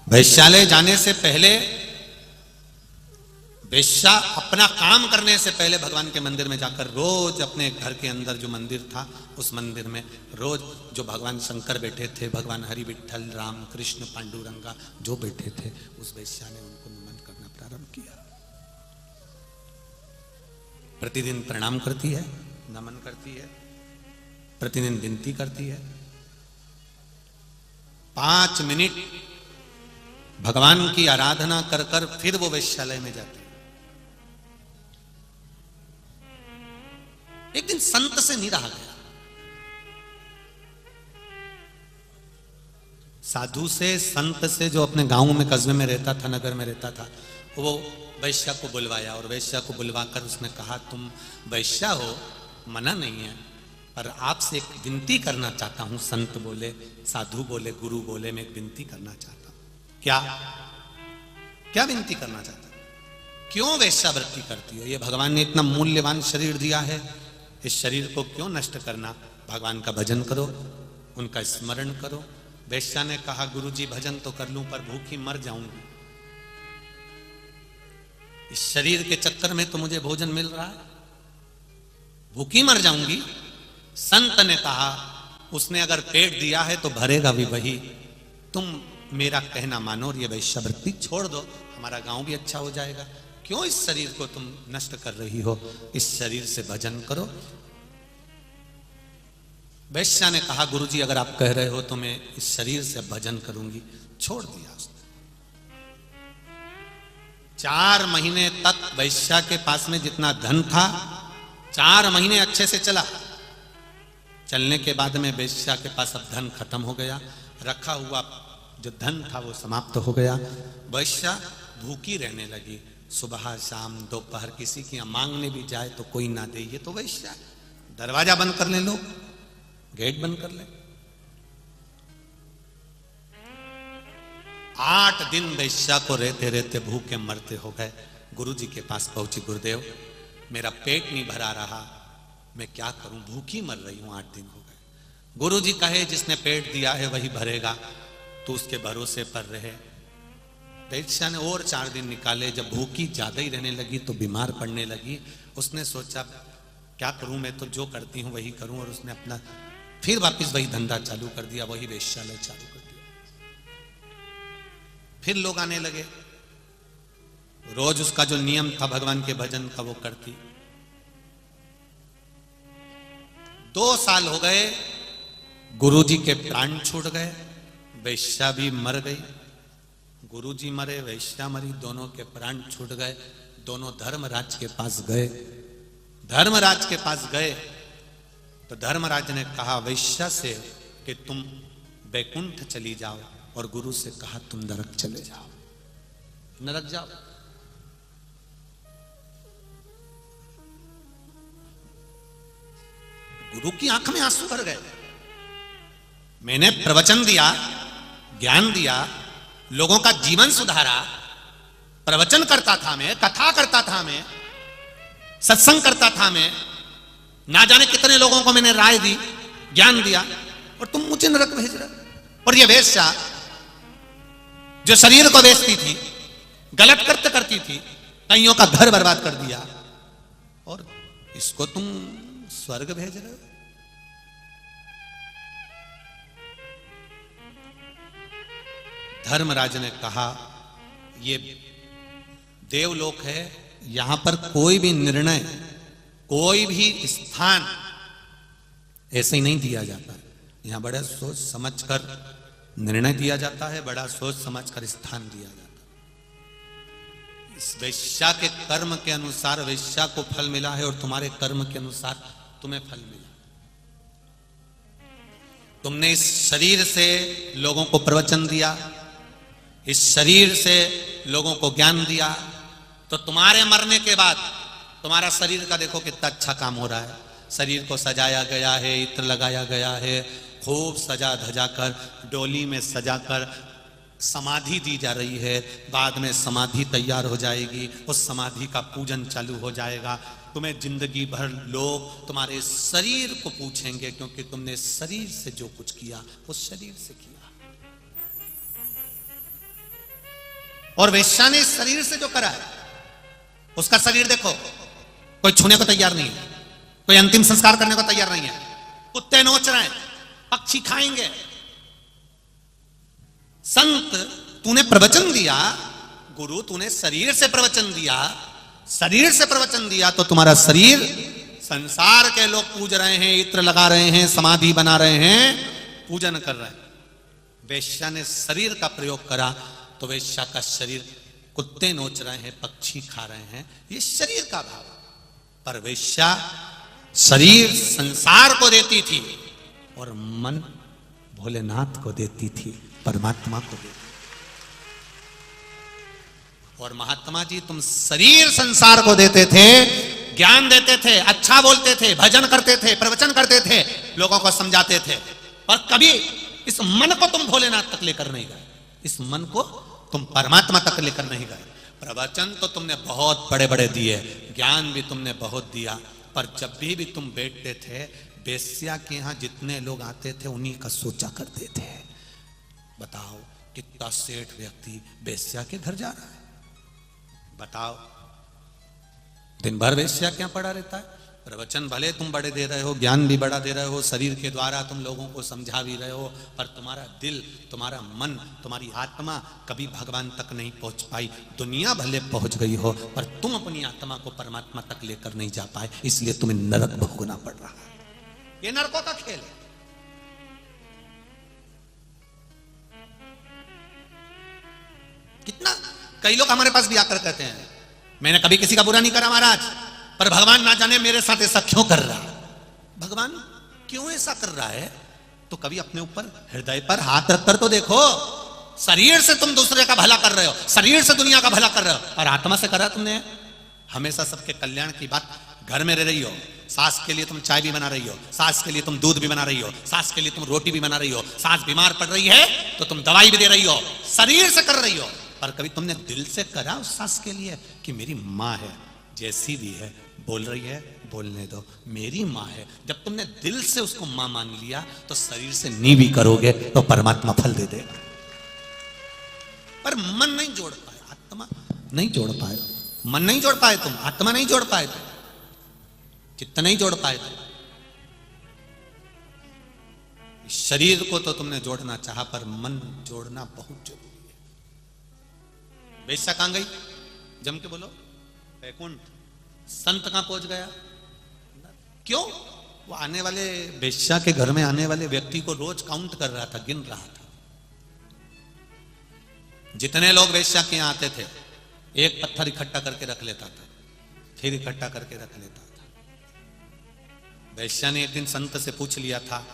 वैश्यालय जाने से पहले वेश्या अपना काम करने से पहले भगवान के मंदिर में जाकर रोज अपने घर के अंदर जो मंदिर था उस मंदिर में रोज जो भगवान शंकर बैठे थे, भगवान हरि विठल राम कृष्ण पांडुरंगा जो बैठे थे, उस वेश्या ने उनको नमन करना प्रारंभ किया। प्रतिदिन प्रणाम करती है, नमन करती है, प्रतिदिन विनती करती है। 5 मिनट भगवान की आराधना कर कर फिर वो वेश्यालय में जाती है। एक दिन संत से नहीं रहा गया, साधु से, संत से, जो अपने गांव में कस्बे में रहता था, नगर में रहता था, वो वैश्या को बुलवाया और वैश्या को बुलवाकर उसने कहा, तुम वैश्या हो, मना नहीं है, पर आपसे एक विनती करना चाहता हूं। संत बोले, साधु बोले, गुरु बोले, मैं एक विनती करना चाहता हूं। क्या क्या विनती करना चाहता हूं? क्यों वेश्यावृत्ति करती हो? ये भगवान ने इतना मूल्यवान शरीर दिया है, इस शरीर को क्यों नष्ट करना? भगवान का भजन करो, उनका स्मरण करो। वेश्या ने कहा, गुरुजी भजन तो कर लूं पर भूखी मर जाऊंगी, इस शरीर के चक्कर में तो मुझे भोजन मिल रहा है, भूखी मर जाऊंगी। संत ने कहा, उसने अगर पेट दिया है तो भरेगा भी वही, तुम मेरा कहना मानो और ये वेश्यावृत्ति छोड़ दो, हमारा गांव भी अच्छा हो जाएगा। क्यों इस शरीर को तुम नष्ट कर रही हो? इस शरीर से भजन करो। वैश्या ने कहा, गुरुजी अगर आप कह रहे हो तो मैं इस शरीर से भजन करूंगी। छोड़ दिया उसने। 4 महीने तक वैश्या के पास में जितना धन था, 4 महीने अच्छे से चला। चलने के बाद में वैश्या के पास अब धन खत्म हो गया, रखा हुआ जो धन था वो समाप्त हो गया। वैश्या भूखी रहने लगी, सुबह शाम दोपहर किसी की मांगने भी जाए तो कोई ना दे। ये तो वैश्या, दरवाजा बंद कर ले लोग, गेट बंद कर ले। 8 दिन वैश्या को रहते रहते भूखे मरते हो गए। गुरुजी के पास पहुंची, गुरुदेव मेरा पेट नहीं भरा रहा, मैं क्या करूं, भूखी मर रही हूं, 8 दिन हो गए। गुरुजी कहे, जिसने पेट दिया है वही भरेगा, तो उसके भरोसे पर रहे। वैश्या ने और 4 दिन निकाले। जब भूखी ज्यादा ही रहने लगी तो बीमार पड़ने लगी। उसने सोचा, क्या करूं, मैं तो जो करती हूं वही करूं, और उसने अपना फिर वापस वही धंधा चालू कर दिया, वही वेश्यालय चालू कर दिया। फिर लोग आने लगे, रोज उसका जो नियम था भगवान के भजन का वो करती। 2 साल हो गए, गुरुजी के प्राण छूट गए, वैश्या भी मर गई। गुरुजी मरे, वैश्या मरी, दोनों के प्राण छूट गए। दोनों धर्मराज के पास गए। धर्मराज के पास गए तो धर्मराज ने कहा वैश्या से कि तुम वैकुंठ चली जाओ, और गुरु से कहा तुम नरक चले जाओ, नरक जाओ। गुरु की आंख में आंसू भर गए। मैंने प्रवचन दिया, ज्ञान दिया, लोगों का जीवन सुधारा, प्रवचन करता था मैं, कथा करता था मैं, सत्संग करता था मैं, ना जाने कितने लोगों को मैंने राय दी, ज्ञान दिया, और तुम मुझे नरक भेज रहे। और ये वेश्या जो शरीर को बेचती थी, गलत करती थी, कईयों का घर बर्बाद कर दिया, और इसको तुम स्वर्ग भेज रहे हो? धर्मराज ने कहा, ये देवलोक है, यहां पर कोई भी निर्णय, कोई भी स्थान ऐसे ही नहीं दिया जाता। यहां बड़ा सोच समझकर निर्णय दिया जाता है, बड़ा सोच समझकर स्थान दिया जाता है। इस वेश्या के कर्म के अनुसार वेश्या को फल मिला है और तुम्हारे कर्म के अनुसार तुम्हें फल मिला। तुमने इस शरीर से लोगों को प्रवचन दिया, इस शरीर से लोगों को ज्ञान दिया, तो तुम्हारे मरने के बाद तुम्हारा शरीर का देखो कितना अच्छा काम हो रहा है। शरीर को सजाया गया है, इत्र लगाया गया है, खूब सजा धजा कर डोली में सजा कर समाधि दी जा रही है। बाद में समाधि तैयार हो जाएगी, उस समाधि का पूजन चालू हो जाएगा। तुम्हें जिंदगी भर लोग तुम्हारे शरीर को पूछेंगे, क्योंकि तुमने शरीर से जो कुछ किया उस शरीर से किया। और वेश्या ने इस शरीर से जो करा है, उसका शरीर देखो, कोई छूने को तैयार नहीं है, कोई अंतिम संस्कार करने को तैयार नहीं है। कुत्ते नोच रहे हैं, पक्षी खाएंगे। संत, तूने प्रवचन दिया, गुरु तूने शरीर से प्रवचन दिया, शरीर से प्रवचन दिया, तो तुम्हारा शरीर संसार के लोग पूज रहे हैं, इत्र लगा रहे हैं, समाधि बना रहे हैं, पूजन कर रहे हैं। वेश्या ने शरीर का प्रयोग करा तो वेश्या का शरीर कुत्ते नोच रहे हैं, पक्षी खा रहे हैं, ये शरीर का भाव। पर वेश्या शरीर संसार को देती थी और मन भोलेनाथ को देती थी, परमात्मा को देती। और महात्मा जी, तुम शरीर संसार को देते थे, ज्ञान देते थे, अच्छा बोलते थे, भजन करते थे, प्रवचन करते थे, लोगों को समझाते थे, और कभी इस मन को तुम भोलेनाथ तक लेकर नहीं गए, इस मन को तुम परमात्मा तक लेकर नहीं गए। प्रवचन तो तुमने बहुत बड़े बड़े दिए, ज्ञान भी तुमने बहुत दिया, पर जब भी तुम बैठते थे, वेश्या के यहां जितने लोग आते थे उन्हीं का सोचा करते थे। बताओ कितना सेठ व्यक्ति वेश्या के घर जा रहा है, बताओ दिन भर वेश्या क्या पड़ा रहता है। प्रवचन भले तुम बड़े दे रहे हो, ज्ञान भी बड़ा दे रहे हो, शरीर के द्वारा तुम लोगों को समझा भी रहे हो, पर तुम्हारा दिल, तुम्हारा मन, तुम्हारी आत्मा कभी भगवान तक नहीं पहुंच पाई। दुनिया भले पहुंच गई हो, पर तुम अपनी आत्मा को परमात्मा तक लेकर नहीं जा पाए, इसलिए तुम्हें नरक भोगना पड़ रहा है। ये नरकों का खेल है। कितना कई लोग हमारे पास भी आकर कहते हैं, मैंने कभी किसी का बुरा नहीं करा महाराज, पर भगवान ना जाने मेरे साथ ऐसा क्यों कर रहा है। भगवान क्यों ऐसा कर रहा है, तो कभी अपने ऊपर हृदय पर हाथ रखकर तो देखो। शरीर से तुम दूसरे का भला कर रहे हो, शरीर से दुनिया का भला कर रहे हो, और आत्मा से करा तुमने हमेशा सबके कल्याण की बात। घर में रह रही हो, सास के लिए तुम चाय भी बना रही हो, सास के लिए तुम दूध भी बना रही हो, सास के लिए तुम रोटी भी बना रही हो, सास बीमार पड़ रही है तो तुम दवाई भी दे रही हो, शरीर से कर रही हो। पर कभी तुमने दिल से करा उस सास के लिए कि मेरी माँ है, जैसी भी है, बोल रही है, बोलने दो, मेरी माँ है। जब तुमने दिल से उसको माँ मान लिया, तो शरीर से नी भी करोगे तो परमात्मा फल दे देगा। पर मन नहीं जोड़ पाए, आत्मा नहीं जोड़ पाए, मन नहीं जोड़ पाए तुम, आत्मा नहीं जोड़ पाए तुम, चित्त नहीं जोड़ पाए तुम। शरीर को तो तुमने जोड़ना चाहा, पर मन जोड़ना बहुत जरूरी है। वेश्या कहां गई, जम के बोलो, वैकुंठ। संत कहां पहुंच गया, क्यों? वो आने वाले वेश्या के घर में आने वाले व्यक्ति को रोज काउंट कर रहा था, गिन रहा था। जितने लोग वेश्या के यहां आते थे, एक पत्थर इकट्ठा करके रख लेता था, फिर इकट्ठा करके रख लेता था। वेश्या ने एक दिन संत से पूछ लिया था,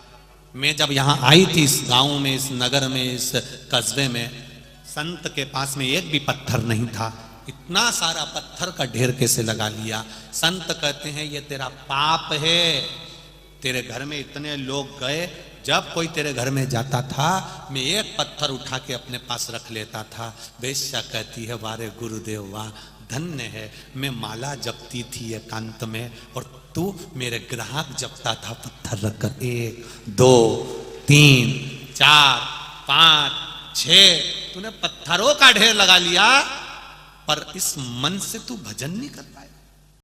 मैं जब यहां आई थी इस गांव में, इस नगर में, इस कस्बे में, संत के पास में एक भी पत्थर नहीं था, इतना सारा पत्थर का ढेर कैसे लगा लिया? संत कहते हैं ये तेरा पाप है। तेरे घर में इतने लोग गए, जब कोई तेरे घर में जाता था, मैं एक पत्थर उठा के अपने पास रख लेता था। वेश्या कहती है, वारे गुरुदेव वाह, धन्य है, मैं माला जपती थी एकांत में, और तू मेरे ग्राहक जपता था पत्थर रखकर। 1 2 3 4 5 6, तूने पत्थरों का ढेर लगा लिया, पर इस मन से तू भजन नहीं कर पाया।